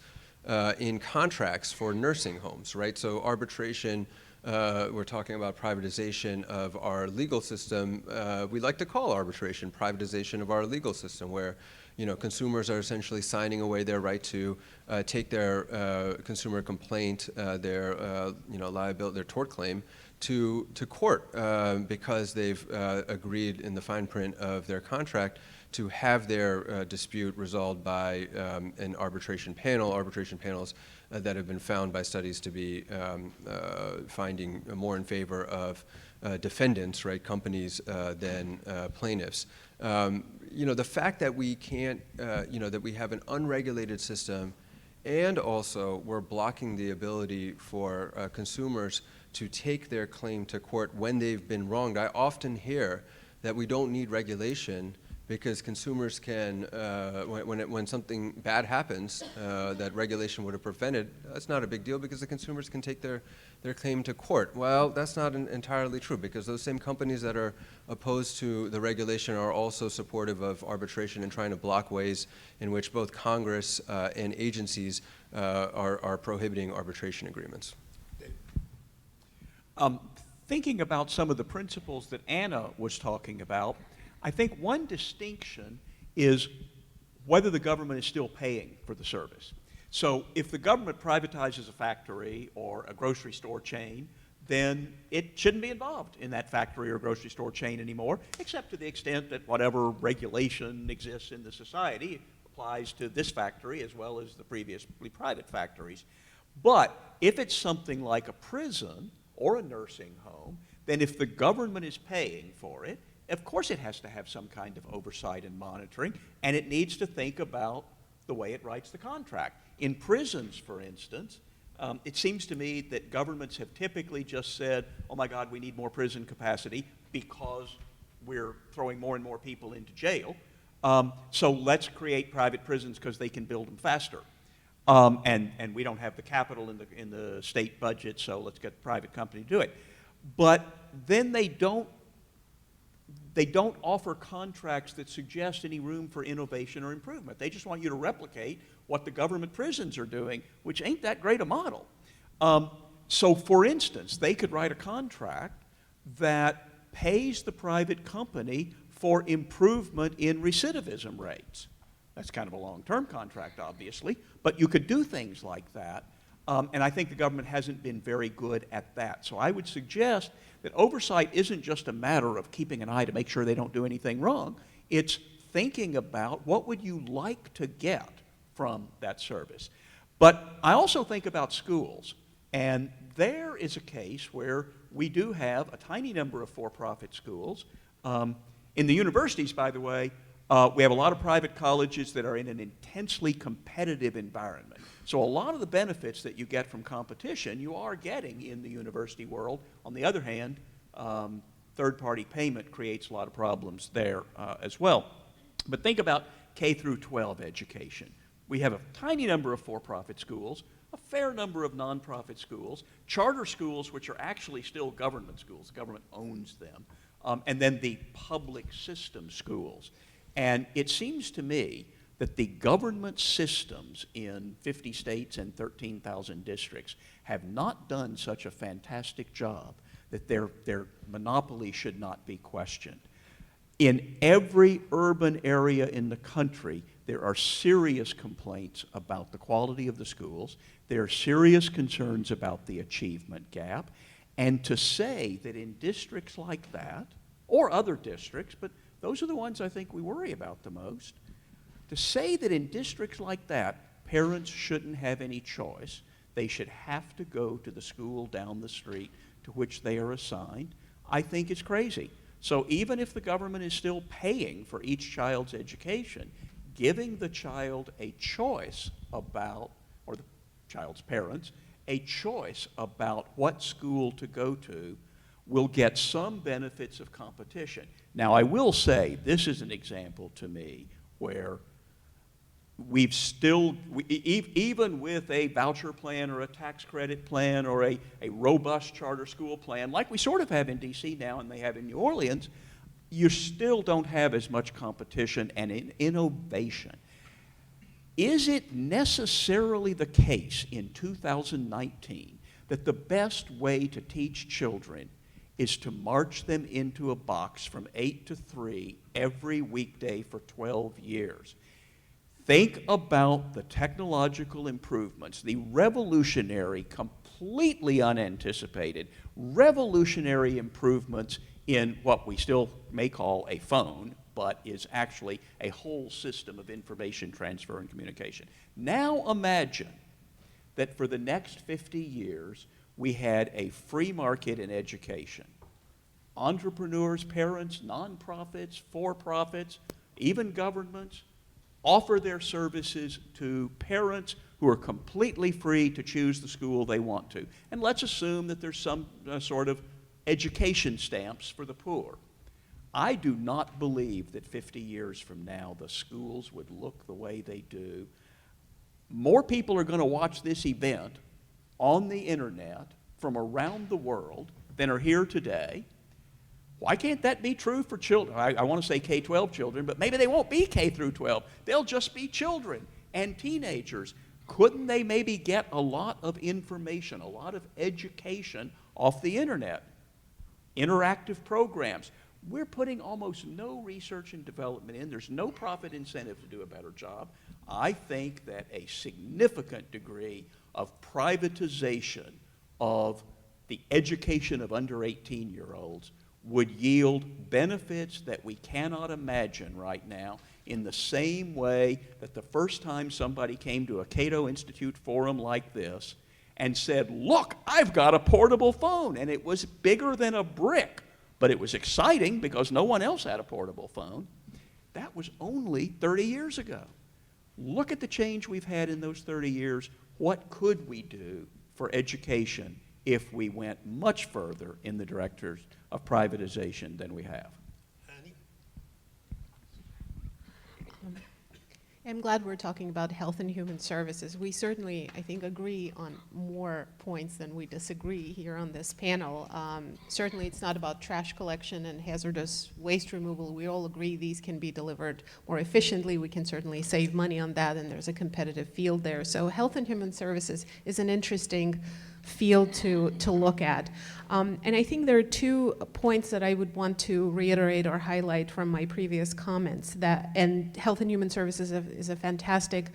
in contracts for nursing homes, right? So arbitration, we're talking about privatization of our legal system. We like to call arbitration privatization of our legal system, where consumers are essentially signing away their right to take their consumer complaint, their liability, their tort claim, to court because they've agreed in the fine print of their contract to have their dispute resolved by an arbitration panels that have been found by studies to be finding more in favor of defendants, right, companies, than plaintiffs. The fact that we can't, that we have an unregulated system, and also we're blocking the ability for consumers to take their claim to court when they've been wronged. I often hear that we don't need regulation because consumers can, when something bad happens that regulation would have prevented, that's not a big deal because the consumers can take their claim to court. Well, that's not entirely true, because those same companies that are opposed to the regulation are also supportive of arbitration and trying to block ways in which both Congress and agencies are prohibiting arbitration agreements. Thinking about some of the principles that Anna was talking about, I think one distinction is whether the government is still paying for the service. So if the government privatizes a factory or a grocery store chain, then it shouldn't be involved in that factory or grocery store chain anymore, except to the extent that whatever regulation exists in the society applies to this factory as well as the previously private factories. But if it's something like a prison or a nursing home, then if the government is paying for it, of course it has to have some kind of oversight and monitoring, and it needs to think about the way it writes the contract. In prisons, for instance, it seems to me that governments have typically just said, oh my God, we need more prison capacity because we're throwing more and more people into jail. So let's create private prisons because they can build them faster. And we don't have the capital in the state budget, so let's get a private company to do it. But then they don't offer contracts that suggest any room for innovation or improvement. They just want you to replicate what the government prisons are doing, which ain't that great a model. So for instance, they could write a contract that pays the private company for improvement in recidivism rates. That's kind of a long-term contract, obviously, but you could do things like that. And I think the government hasn't been very good at that. So I would suggest that oversight isn't just a matter of keeping an eye to make sure they don't do anything wrong. It's thinking about what would you like to get from that service. But I also think about schools. And there is a case where we do have a tiny number of for-profit schools. In the universities, by the way, we have a lot of private colleges that are in an intensely competitive environment. So a lot of the benefits that you get from competition, you are getting in the university world. On the other hand, third-party payment creates a lot of problems there as well. But think about K through 12 education. We have a tiny number of for-profit schools, a fair number of nonprofit schools, charter schools, which are actually still government schools. The government owns them. And then the public system schools. And it seems to me that the government systems in 50 states and 13,000 districts have not done such a fantastic job that their monopoly should not be questioned. In every urban area in the country, there are serious complaints about the quality of the schools. There are serious concerns about the achievement gap. And to say that in districts like that, or other districts, but those are the ones I think we worry about the most, to say that in districts like that, parents shouldn't have any choice, they should have to go to the school down the street to which they are assigned, I think is crazy. So even if the government is still paying for each child's education, giving the child a choice about, or the child's parents, a choice about what school to go to will get some benefits of competition. Now, I will say, this is an example to me where we've still, even with a voucher plan or a tax credit plan or a robust charter school plan, like we sort of have in DC now and they have in New Orleans, you still don't have as much competition and innovation. Is it necessarily the case in 2019 that the best way to teach children is to march them into a box from 8 to 3 every weekday for 12 years? Think about the technological improvements, the revolutionary, completely unanticipated, revolutionary improvements in what we still may call a phone, but is actually a whole system of information transfer and communication. Now imagine that for the next 50 years, we had a free market in education. Entrepreneurs, parents, nonprofits, for-profits, even governments, offer their services to parents who are completely free to choose the school they want to. And let's assume that there's some sort of education stamps for the poor. I do not believe that 50 years from now the schools would look the way they do. More people are going to watch this event on the internet from around the world than are here today. Why can't that be true for children? I want to say K-12 children, but maybe they won't be K through 12. They'll just be children and teenagers. Couldn't they maybe get a lot of information, a lot of education off the internet? Interactive programs. We're putting almost no research and development in. There's no profit incentive to do a better job. I think that a significant degree of privatization of the education of under 18-year-olds would yield benefits that we cannot imagine right now, in the same way that the first time somebody came to a Cato Institute forum like this and said, look, I've got a portable phone, and it was bigger than a brick, but it was exciting because no one else had a portable phone. That was only 30 years ago. Look at the change we've had in those 30 years. What could we do for education if we went much further in the direction of privatization than we have? I'm glad we're talking about health and human services. We certainly, I think, agree on more points than we disagree here on this panel. Certainly, it's not about trash collection and hazardous waste removal. We all agree these can be delivered more efficiently. We can certainly save money on that, and there's a competitive field there. So health and human services is an interesting field to look at. And I think there are 2 points that I would want to reiterate or highlight from my previous comments, and Health and Human Services is a fantastic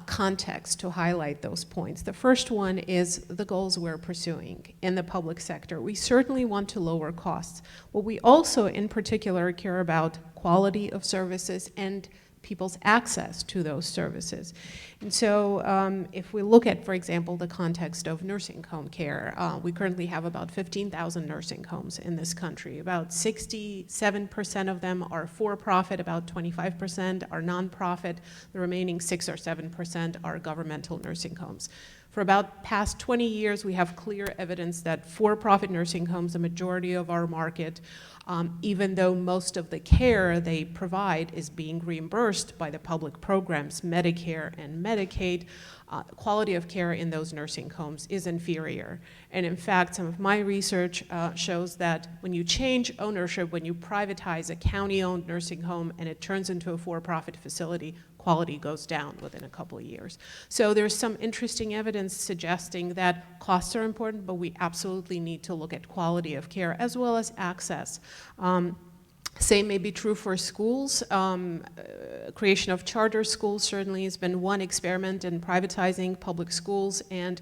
context to highlight those points. The first one is the goals we're pursuing in the public sector. We certainly want to lower costs, but we also in particular care about quality of services and people's access to those services. And so if we look at, for example, the context of nursing home care, we currently have about 15,000 nursing homes in this country. About 67% of them are for-profit, about 25% are non-profit, the remaining 6 or 7% are governmental nursing homes. For about past 20 years, we have clear evidence that for-profit nursing homes, the majority of our market, even though most of the care they provide is being reimbursed by the public programs, Medicare and Medicaid, quality of care in those nursing homes is inferior. And in fact, some of my research shows that when you change ownership, when you privatize a county-owned nursing home and it turns into a for-profit facility, quality goes down within a couple of years. So there's some interesting evidence suggesting that costs are important, but we absolutely need to look at quality of care as well as access. Same may be true for schools. Creation of charter schools certainly has been one experiment in privatizing public schools, and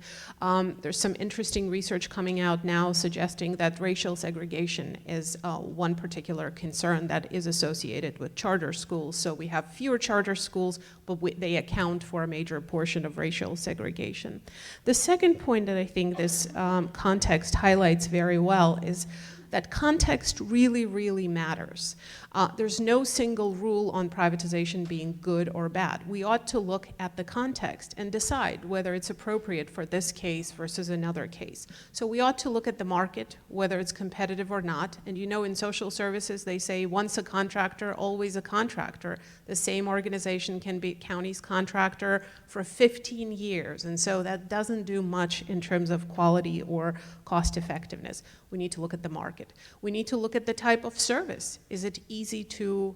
there's some interesting research coming out now suggesting that racial segregation is one particular concern that is associated with charter schools. So we have fewer charter schools, but they account for a major portion of racial segregation. The second point that I think this context highlights very well is that context really, really matters. There's no single rule on privatization being good or bad. We ought to look at the context and decide whether it's appropriate for this case versus another case. So we ought to look at the market, whether it's competitive or not. And you know, in social services, they say once a contractor, always a contractor. The same organization can be county's contractor for 15 years. And so that doesn't do much in terms of quality or cost effectiveness. We need to look at the market. We need to look at the type of service. Is it easy to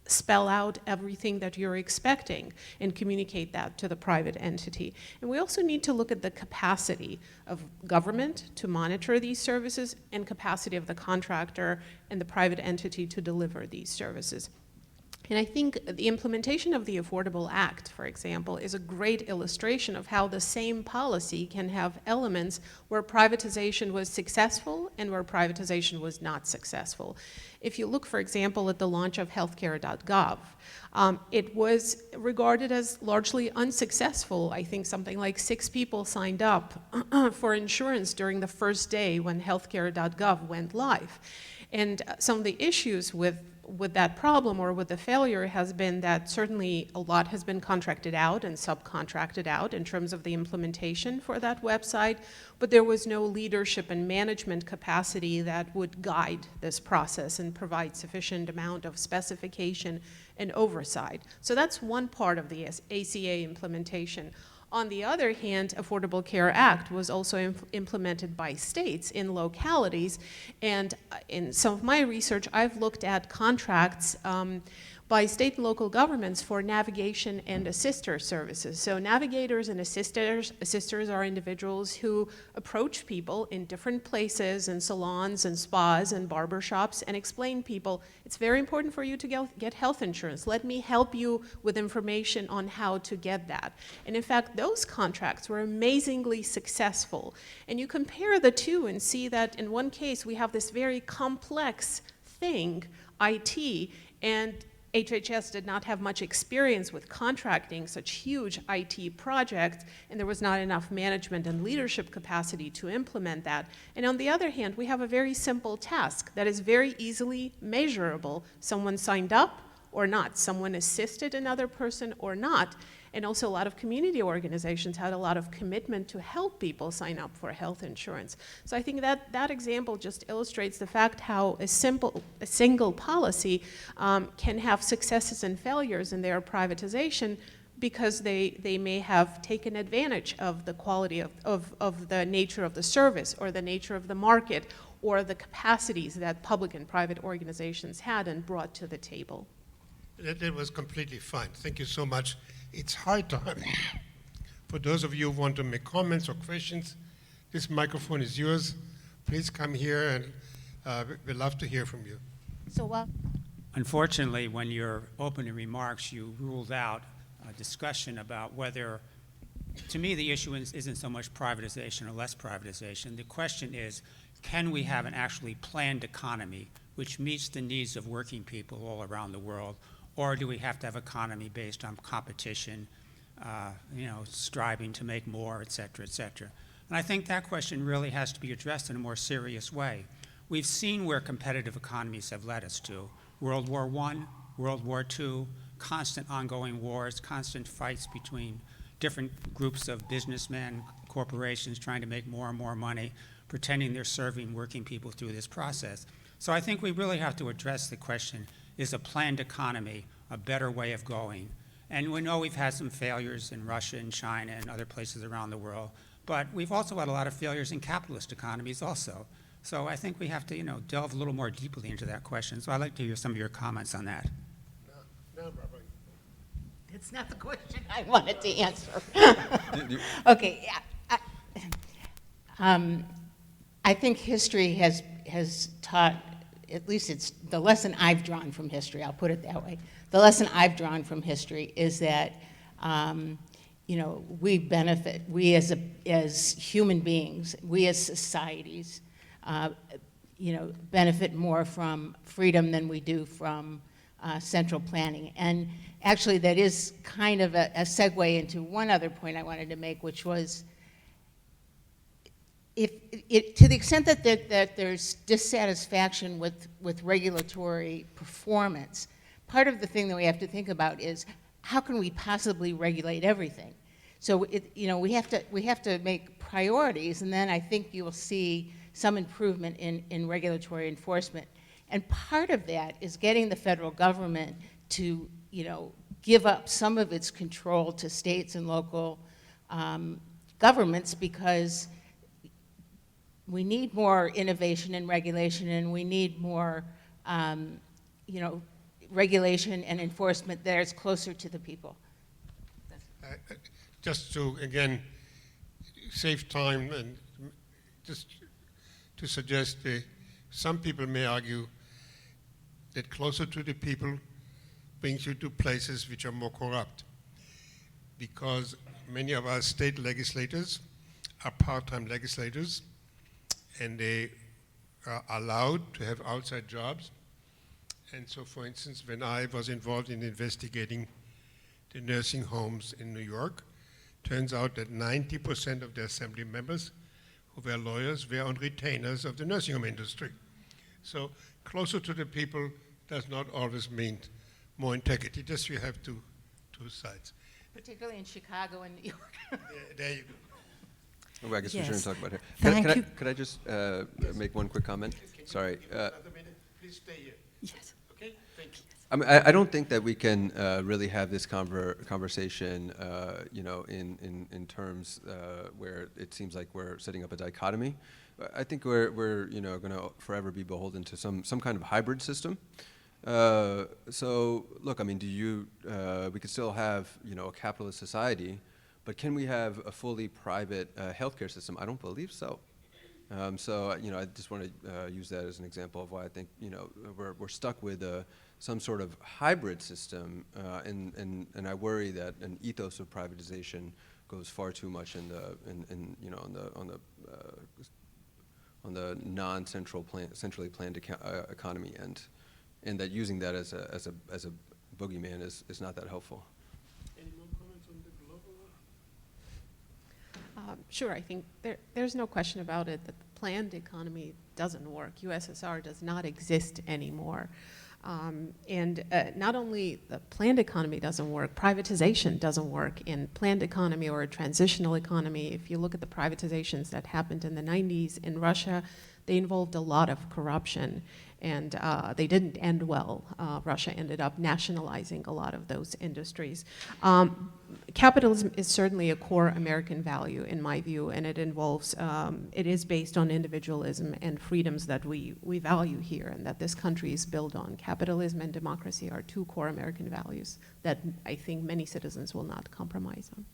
spell out everything that you're expecting and communicate that to the private entity? And we also need to look at the capacity of government to monitor these services and capacity of the contractor and the private entity to deliver these services. And I think the implementation of the Affordable Act, for example, is a great illustration of how the same policy can have elements where privatization was successful and where privatization was not successful. If you look, for example, at the launch of healthcare.gov, it was regarded as largely unsuccessful. I think something like 6 people signed up for insurance during the first day when healthcare.gov went live. And some of the issues with that problem or with the failure has been that certainly a lot has been contracted out and subcontracted out in terms of the implementation for that website, but there was no leadership and management capacity that would guide this process and provide sufficient amount of specification and oversight. So that's one part of the ACA implementation. On the other hand, Affordable Care Act was also implemented by states in localities, and in some of my research, I've looked at contracts by state and local governments for navigation and assister services. So navigators and assisters are individuals who approach people in different places and salons and spas and barbershops and explain people, it's very important for you to get health insurance. Let me help you with information on how to get that. And in fact, those contracts were amazingly successful. And you compare the two and see that in one case, we have this very complex thing, IT, and HHS did not have much experience with contracting such huge IT projects, and there was not enough management and leadership capacity to implement that. And on the other hand, we have a very simple task that is very easily measurable. Someone signed up or not, someone assisted another person or not, and also a lot of community organizations had a lot of commitment to help people sign up for health insurance. So I think that example just illustrates the fact how a single policy can have successes and failures in their privatization because they may have taken advantage of the quality of the nature of the service or the nature of the market or the capacities that public and private organizations had and brought to the table. That was completely fine. Thank you so much. It's hard to, for those of you who want to make comments or questions, This microphone is yours. Please come here, and we'd love to hear from you. So, Unfortunately, when your opening remarks, you ruled out a discussion about whether, to me, the issue isn't so much privatization or less privatization. The question is, can we have an actually planned economy which meets the needs of working people all around the world, or do we have to have an economy based on competition, striving to make more, et cetera, et cetera? And I think that question really has to be addressed in a more serious way. We've seen where competitive economies have led us to. World War I, World War II, constant ongoing wars, constant fights between different groups of businessmen, corporations trying to make more and more money, pretending they're serving working people through this process. So I think we really have to address the question, is a planned economy a better way of going? And we know we've had some failures in Russia and China and other places around the world, but we've also had a lot of failures in capitalist economies also. So I think we have to, delve a little more deeply into that question. So I'd like to hear some of your comments on that. No, Barbara. it's not the question I wanted to answer. Okay, I think history has taught, at least it's the lesson I've drawn from history, I'll put it that way. The lesson I've drawn from history is that, we benefit, we as human beings, we as societies, benefit more from freedom than we do from central planning. And actually, that is kind of a segue into one other point I wanted to make, which was, to the extent that there's dissatisfaction with regulatory performance, part of the thing that we have to think about is, how can we possibly regulate everything? So we have to make priorities, and then I think you will see some improvement in regulatory enforcement. And part of that is getting the federal government to give up some of its control to states and local governments, because we need more innovation and regulation, and we need more regulation and enforcement that is closer to the people. Just to, again, save time and just to suggest some people may argue that closer to the people brings you to places which are more corrupt, because many of our state legislators are part-time legislators, and they are allowed to have outside jobs. And so, for instance, when I was involved in investigating the nursing homes in New York, turns out that 90% of the assembly members who were lawyers were on retainers of the nursing home industry. So closer to the people does not always mean more integrity. Just you have two sides. Particularly in Chicago and New York. There you go. Oh, I guess we shouldn't talk about her. Thank you. Could I just make one quick comment? Sorry. Another minute. Please stay here. Yes. Okay? Thank you. I mean, I don't think that we can really have this conversation, in terms where it seems like we're setting up a dichotomy. I think we're going to forever be beholden to some kind of hybrid system. So look, I mean, we could still have a capitalist society, but can we have a fully private healthcare system? I don't believe so. So I just want to use that as an example of why I think we're stuck with some sort of hybrid system, and I worry that an ethos of privatization goes far too much on the centrally planned economy end, and that using that as a boogeyman is not that helpful. Any more comments on the global one? Sure, I think there's no question about it that the planned economy doesn't work. USSR does not exist anymore. And not only the planned economy doesn't work, privatization doesn't work in planned economy or a transitional economy. If you look at the privatizations that happened in the 90s in Russia, they involved a lot of corruption, and they didn't end well. Russia ended up nationalizing a lot of those industries. Capitalism is certainly a core American value, in my view, and it involves, it is based on individualism and freedoms that we value here and that this country is built on. Capitalism and democracy are two core American values that I think many citizens will not compromise on.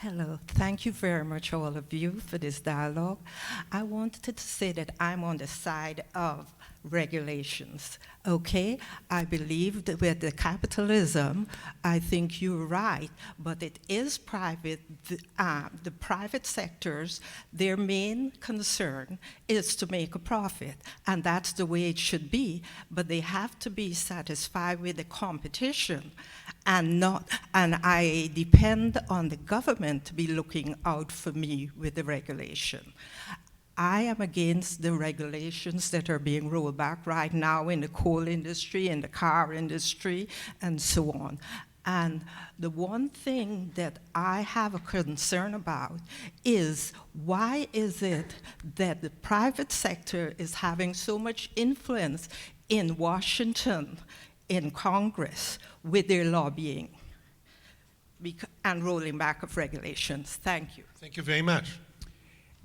Hello, thank you very much, all of you, for this dialogue. I wanted to say that I'm on the side of regulations, okay? I believe that with the capitalism, I think you're right, but it is private. The private sectors, their main concern is to make a profit, and that's the way it should be, but they have to be satisfied with the competition and I depend on the government to be looking out for me with the regulation. I am against the regulations that are being rolled back right now in the coal industry, in the car industry, and so on. And the one thing that I have a concern about is why is it that the private sector is having so much influence in Washington, in Congress, with their lobbying and rolling back of regulations? Thank you. Thank you very much.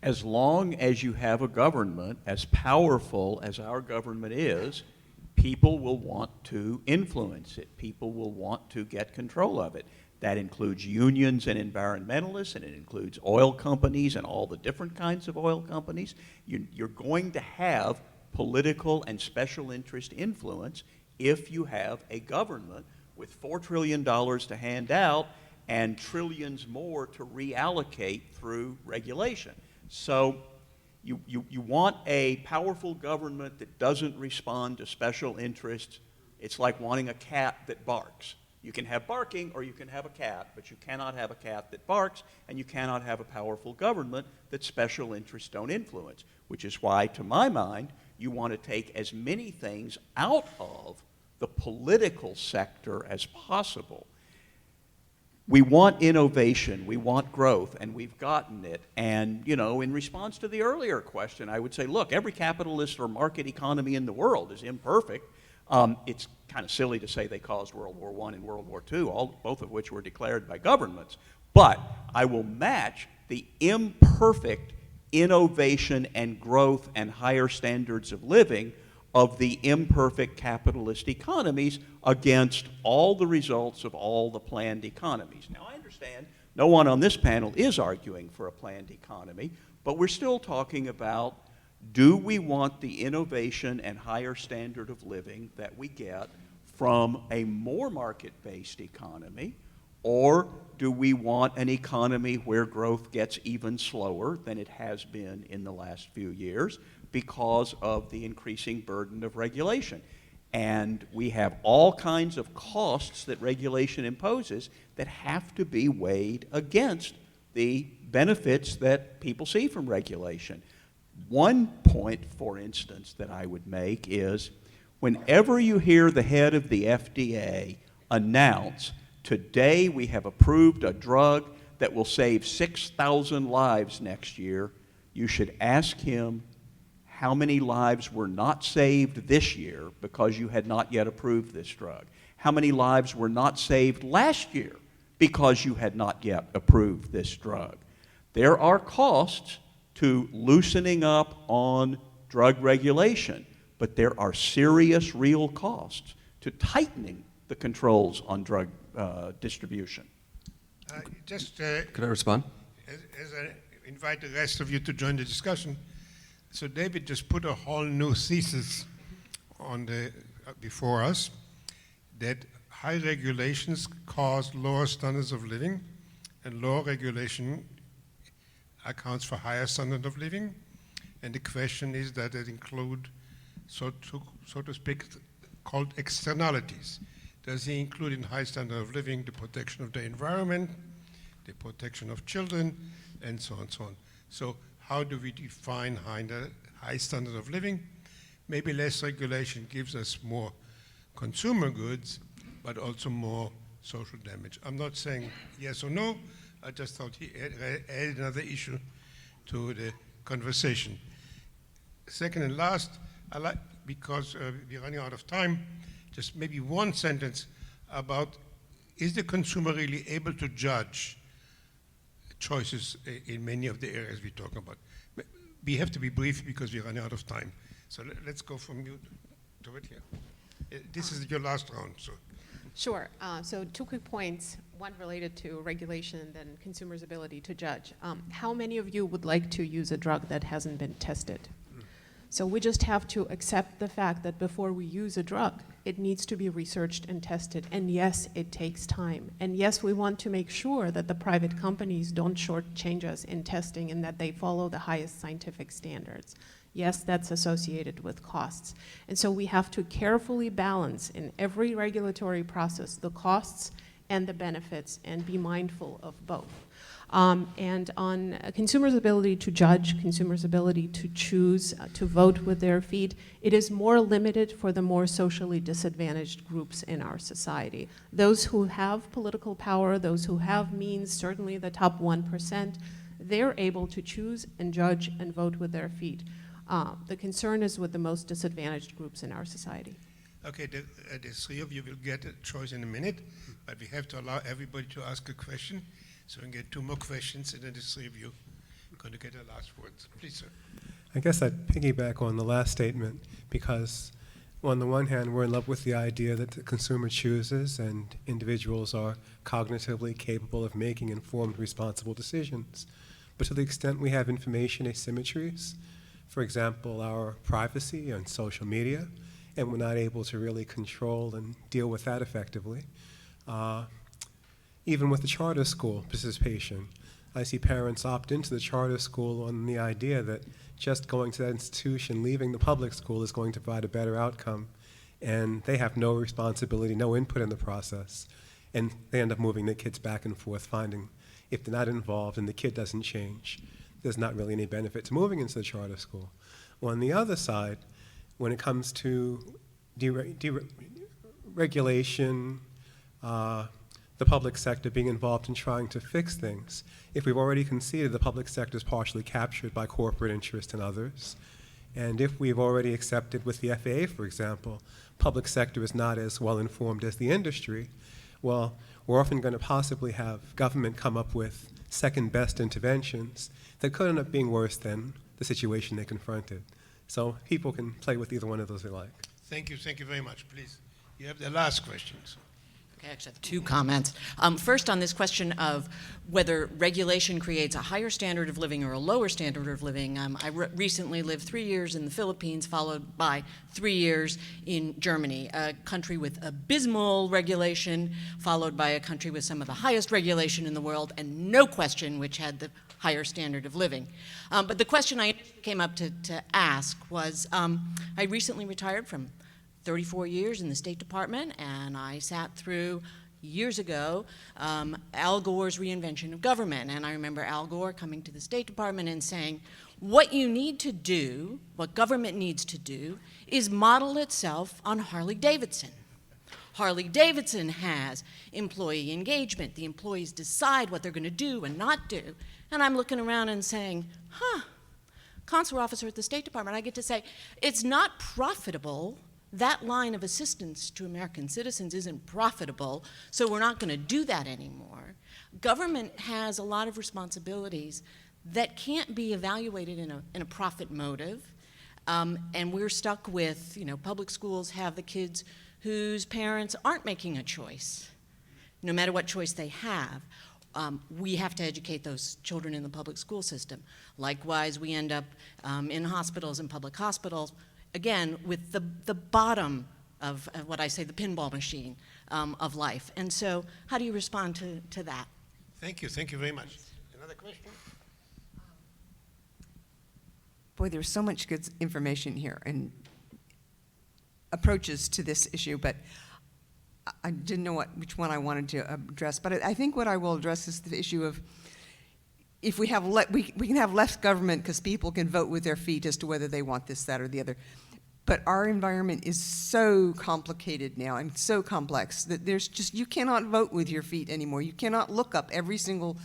As long as you have a government as powerful as our government is, people will want to influence it. People will want to get control of it. That includes unions and environmentalists, and it includes oil companies and all the different kinds of oil companies. You're going to have political and special interest influence if you have a government with $4 trillion to hand out and trillions more to reallocate through regulation. So you want a powerful government that doesn't respond to special interests. It's like wanting a cat that barks. You can have barking or you can have a cat, but you cannot have a cat that barks, and you cannot have a powerful government that special interests don't influence, which is why, to my mind, you want to take as many things out of the political sector as possible. We want innovation, we want growth, and we've gotten it. And, you know, in response to the earlier question, I would say, look, every capitalist or market economy in the world is imperfect. It's kind of silly to say they caused World War I and World War II, both of which were declared by governments. But I will match the imperfect innovation and growth and higher standards of living of the imperfect capitalist economies against all the results of all the planned economies. Now, I understand no one on this panel is arguing for a planned economy, but we're still talking about, do we want the innovation and higher standard of living that we get from a more market-based economy, or do we want an economy where growth gets even slower than it has been in the last few years because of the increasing burden of regulation? And we have all kinds of costs that regulation imposes that have to be weighed against the benefits that people see from regulation. One point, for instance, that I would make is whenever you hear the head of the FDA announce, today we have approved a drug that will save 6,000 lives next year, you should ask him how many lives were not saved this year because you had not yet approved this drug. How many lives were not saved last year because you had not yet approved this drug. There are costs to loosening up on drug regulation, but there are serious real costs to tightening the controls on drug distribution. Could I respond? As I invite the rest of you to join the discussion, so David just put a whole new thesis on before us, that high regulations cause lower standards of living, and lower regulation accounts for higher standard of living. And the question is that it include, so to speak, called externalities. Does he include in high standard of living the protection of the environment, the protection of children, and so on and so on? So how do we define high standard of living? Maybe less regulation gives us more consumer goods, but also more social damage. I'm not saying yes or no. I just thought he added another issue to the conversation. Second and last, I like, because we're running out of time, just maybe one sentence about, is the consumer really able to judge choices in many of the areas we're talking about? We have to be brief because we're running out of time. So let's go from you to it here. This is your last round. So. Sure. So 2 quick points. one related to regulation and then consumers' ability to judge. How many of you would like to use a drug that hasn't been tested? So we just have to accept the fact that before we use a drug, it needs to be researched and tested. And yes, it takes time. And yes, we want to make sure that the private companies don't shortchange us in testing and that they follow the highest scientific standards. Yes, that's associated with costs. And so we have to carefully balance in every regulatory process the costs and the benefits and be mindful of both. And on consumers' ability to judge, consumers' ability to choose, to vote with their feet, it is more limited for the more socially disadvantaged groups in our society. Those who have political power, those who have means, certainly the top 1%, they're able to choose and judge and vote with their feet. The concern is with the most disadvantaged groups in our society. Okay, the three of you will get a choice in a minute, but we have to allow everybody to ask a question. So we can get two more questions, and then the three of you are going to get the last words. Please, sir. I guess I'd piggyback on the last statement because, on the one hand, we're in love with the idea that the consumer chooses and individuals are cognitively capable of making informed, responsible decisions. But to the extent we have information asymmetries, for example, our privacy on social media, and we're not able to really control and deal with that effectively, even with the charter school participation, I see parents opt into the charter school on the idea that just going to that institution, leaving the public school, is going to provide a better outcome, and they have no responsibility, no input in the process, and they end up moving their kids back and forth, finding if they're not involved and the kid doesn't change, there's not really any benefit to moving into the charter school. On the other side, when it comes to deregulation, the public sector being involved in trying to fix things. If we've already conceded the public sector is partially captured by corporate interest and others, and if we've already accepted with the FAA, for example, public sector is not as well informed as the industry, well, we're often going to possibly have government come up with second best interventions that could end up being worse than the situation they confronted. So people can play with either one of those they like. Thank you very much. Please, you have the last questions. Okay, I actually have two comments. First, on this question of whether regulation creates a higher standard of living or a lower standard of living, I recently lived 3 years in the Philippines, followed by 3 years in Germany, a country with abysmal regulation, followed by a country with some of the highest regulation in the world, and no question which had the higher standard of living. But the question I came up to ask was, I recently retired from 34 years in the State Department, and I sat through, years ago, Al Gore's reinvention of government. And I remember Al Gore coming to the State Department and saying, what you need to do, what government needs to do, is model itself on Harley-Davidson. Harley-Davidson has employee engagement. The employees decide what they're going to do and not do. And I'm looking around and saying, consular officer at the State Department, I get to say, it's not profitable. That line of assistance to American citizens isn't profitable, so we're not going to do that anymore. Government has a lot of responsibilities that can't be evaluated in a profit motive, and we're stuck with, public schools have the kids whose parents aren't making a choice, no matter what choice they have. We have to educate those children in the public school system. Likewise, we end up in hospitals and public hospitals, again, with the bottom of what I say, the pinball machine of life. And so how do you respond to that? Thank you very much. Another question? Boy, there's so much good information here and approaches to this issue, but I didn't know which one I wanted to address. But I think what I will address is the issue of if we have we can have less government because people can vote with their feet as to whether they want this, that, or the other. But our environment is so complicated now and so complex that you cannot vote with your feet anymore. You cannot look up every single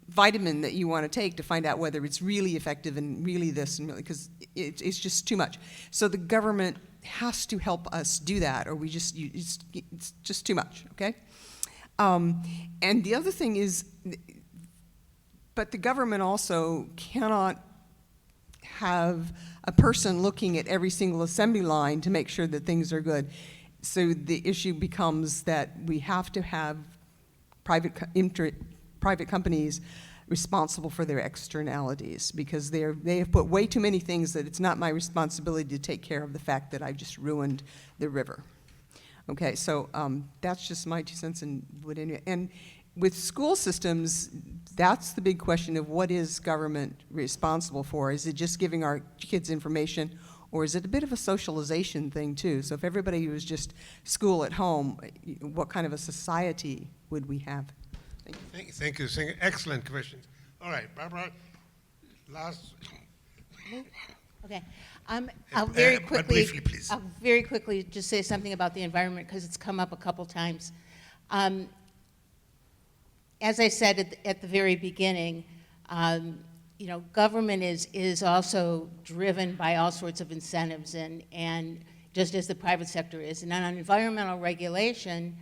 vitamin that you want to take to find out whether it's really effective and really this and really, because it's just too much. So the government has to help us do that, or it's just too much, okay? And the other thing is, but the government also cannot have a person looking at every single assembly line to make sure that things are good. So the issue becomes that we have to have private companies responsible for their externalities, because they have put way too many things that it's not my responsibility to take care of the fact that I've just ruined the river. Okay, so that's just my 2 cents. And with school systems, that's the big question of what is government responsible for? Is it just giving our kids information, or is it a bit of a socialization thing too? So if everybody was just school at home, what kind of a society would we have? Thank you. Excellent questions. All right, Barbara, last. Okay. I'll very but quickly, briefly, please. I'll very quickly just say something about the environment, because it's come up a couple times. As I said at the very beginning, you know, government is also driven by all sorts of incentives, and just as the private sector is. And on environmental regulation,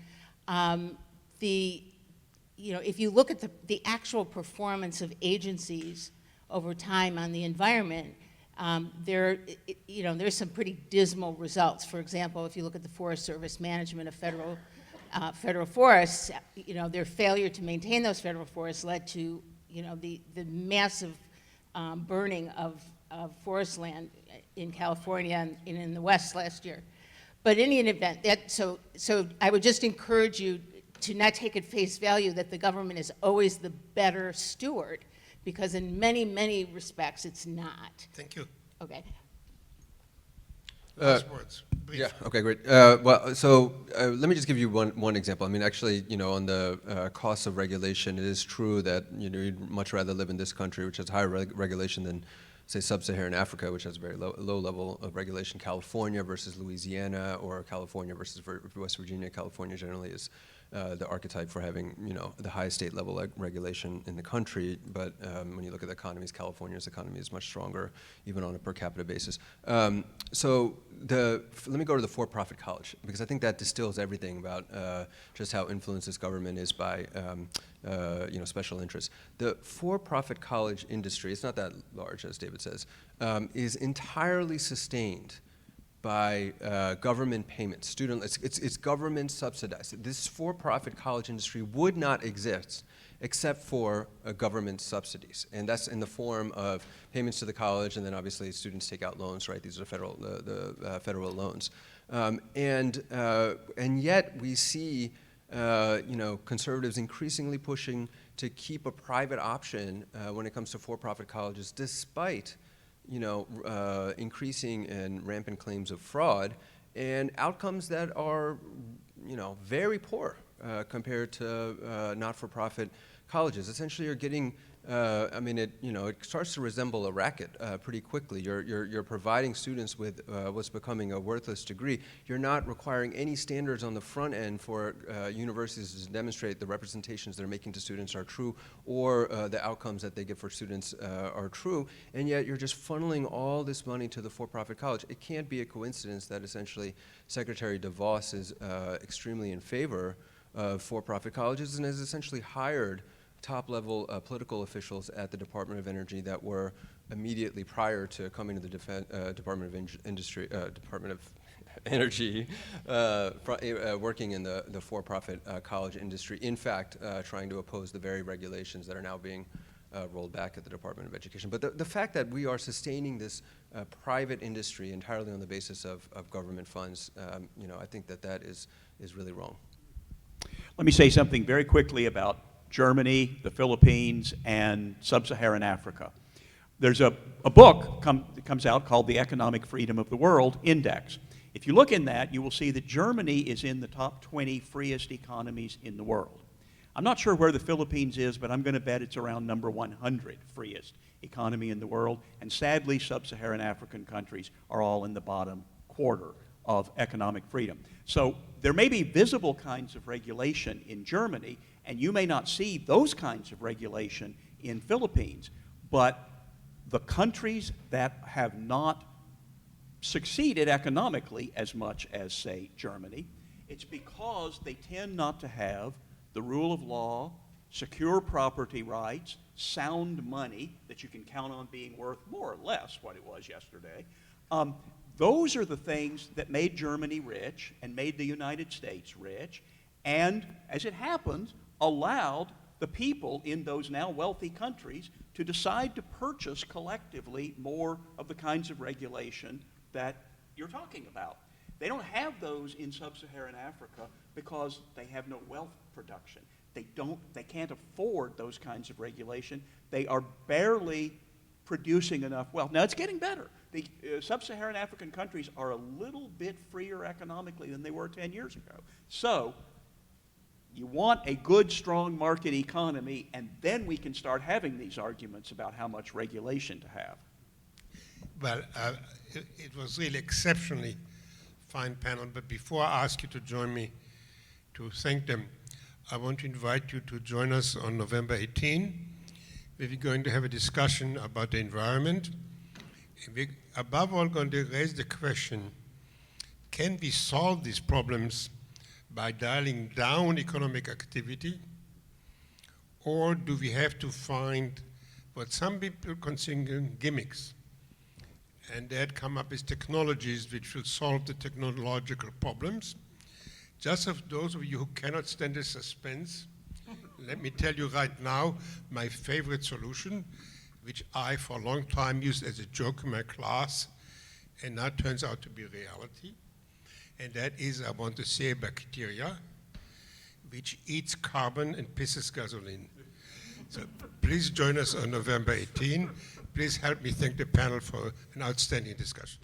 you know, if you look at the actual performance of agencies over time on the environment, you know, there's some pretty dismal results. For example, if you look at the Forest Service management of federal forests, you know, their failure to maintain those federal forests led to, you know, the massive burning of forest land in California and in the West last year. But in any event, so I would just encourage you to not take at face value that the government is always the better steward, because in many, many respects it's not. Thank you. Okay. Last words. Brief. Yeah, okay, great. Well, so let me just give you one example. I mean, actually, you know, on the costs of regulation, it is true that, you know, you'd much rather live in this country, which has higher regulation than, say, sub-Saharan Africa, which has a very low level of regulation. California versus Louisiana, or California versus West Virginia. California generally is the archetype for having, you know, the highest state level regulation in the country. But when you look at the economies, California's economy is much stronger, even on a per capita basis. So let me go to the for-profit college, because I think that distills everything about just how influenced this government is by you know, special interests. The for-profit college industry, it's not that large, as David says, is entirely sustained by government payments. It's government subsidized. This for-profit college industry would not exist except for government subsidies, and that's in the form of payments to the college, and then obviously students take out loans, right? These are federal loans, and yet we see you know, conservatives increasingly pushing to keep a private option when it comes to for-profit colleges, despite, you know, increasing and rampant claims of fraud and outcomes that are, you know, very poor compared to not-for-profit colleges. Essentially, you're getting, I mean, it starts to resemble a racket pretty quickly. You're providing students with what's becoming a worthless degree. You're not requiring any standards on the front end for universities to demonstrate the representations they're making to students are true, or the outcomes that they get for students are true, and yet you're just funneling all this money to the for-profit college. It can't be a coincidence that essentially Secretary DeVos is extremely in favor of for-profit colleges and has essentially hired top-level political officials at the Department of Energy that were immediately prior to coming to the Department of Energy, working in the for-profit college industry. In fact, trying to oppose the very regulations that are now being rolled back at the Department of Education. But the fact that we are sustaining this private industry entirely on the basis of government funds, you know, I think that is really wrong. Let me say something very quickly about Germany, the Philippines, and sub-Saharan Africa. There's a book that comes out called The Economic Freedom of the World Index. If you look in that, you will see that Germany is in the top 20 freest economies in the world. I'm not sure where the Philippines is, but I'm going to bet it's around number 100 freest economy in the world. And sadly, sub-Saharan African countries are all in the bottom quarter of economic freedom. So there may be visible kinds of regulation in Germany, and you may not see those kinds of regulation in Philippines, but the countries that have not succeeded economically as much as, say, Germany, it's because they tend not to have the rule of law, secure property rights, sound money that you can count on being worth more or less what it was yesterday. Those are the things that made Germany rich and made the United States rich. And as it happens, allowed the people in those now wealthy countries to decide to purchase collectively more of the kinds of regulation that you're talking about. They don't have those in sub-Saharan Africa because they have no wealth production. They can't afford those kinds of regulation. They are barely producing enough wealth. Now, it's getting better. The sub-Saharan African countries are a little bit freer economically than they were 10 years ago. So, you want a good, strong market economy, and then we can start having these arguments about how much regulation to have. Well, it was really exceptionally fine panel, but before I ask you to join me to thank them, I want to invite you to join us on November 18. We're going to have a discussion about the environment. And we're above all going to raise the question, can we solve these problems by dialing down economic activity, or do we have to find what some people consider gimmicks, and that come up with technologies which will solve the technological problems? Just of those of you who cannot stand the suspense, let me tell you right now my favorite solution, which I for a long time used as a joke in my class, and now turns out to be reality. And that is, I want to say, a bacteria which eats carbon and pisses gasoline. So please join us on November 18. Please help me thank the panel for an outstanding discussion.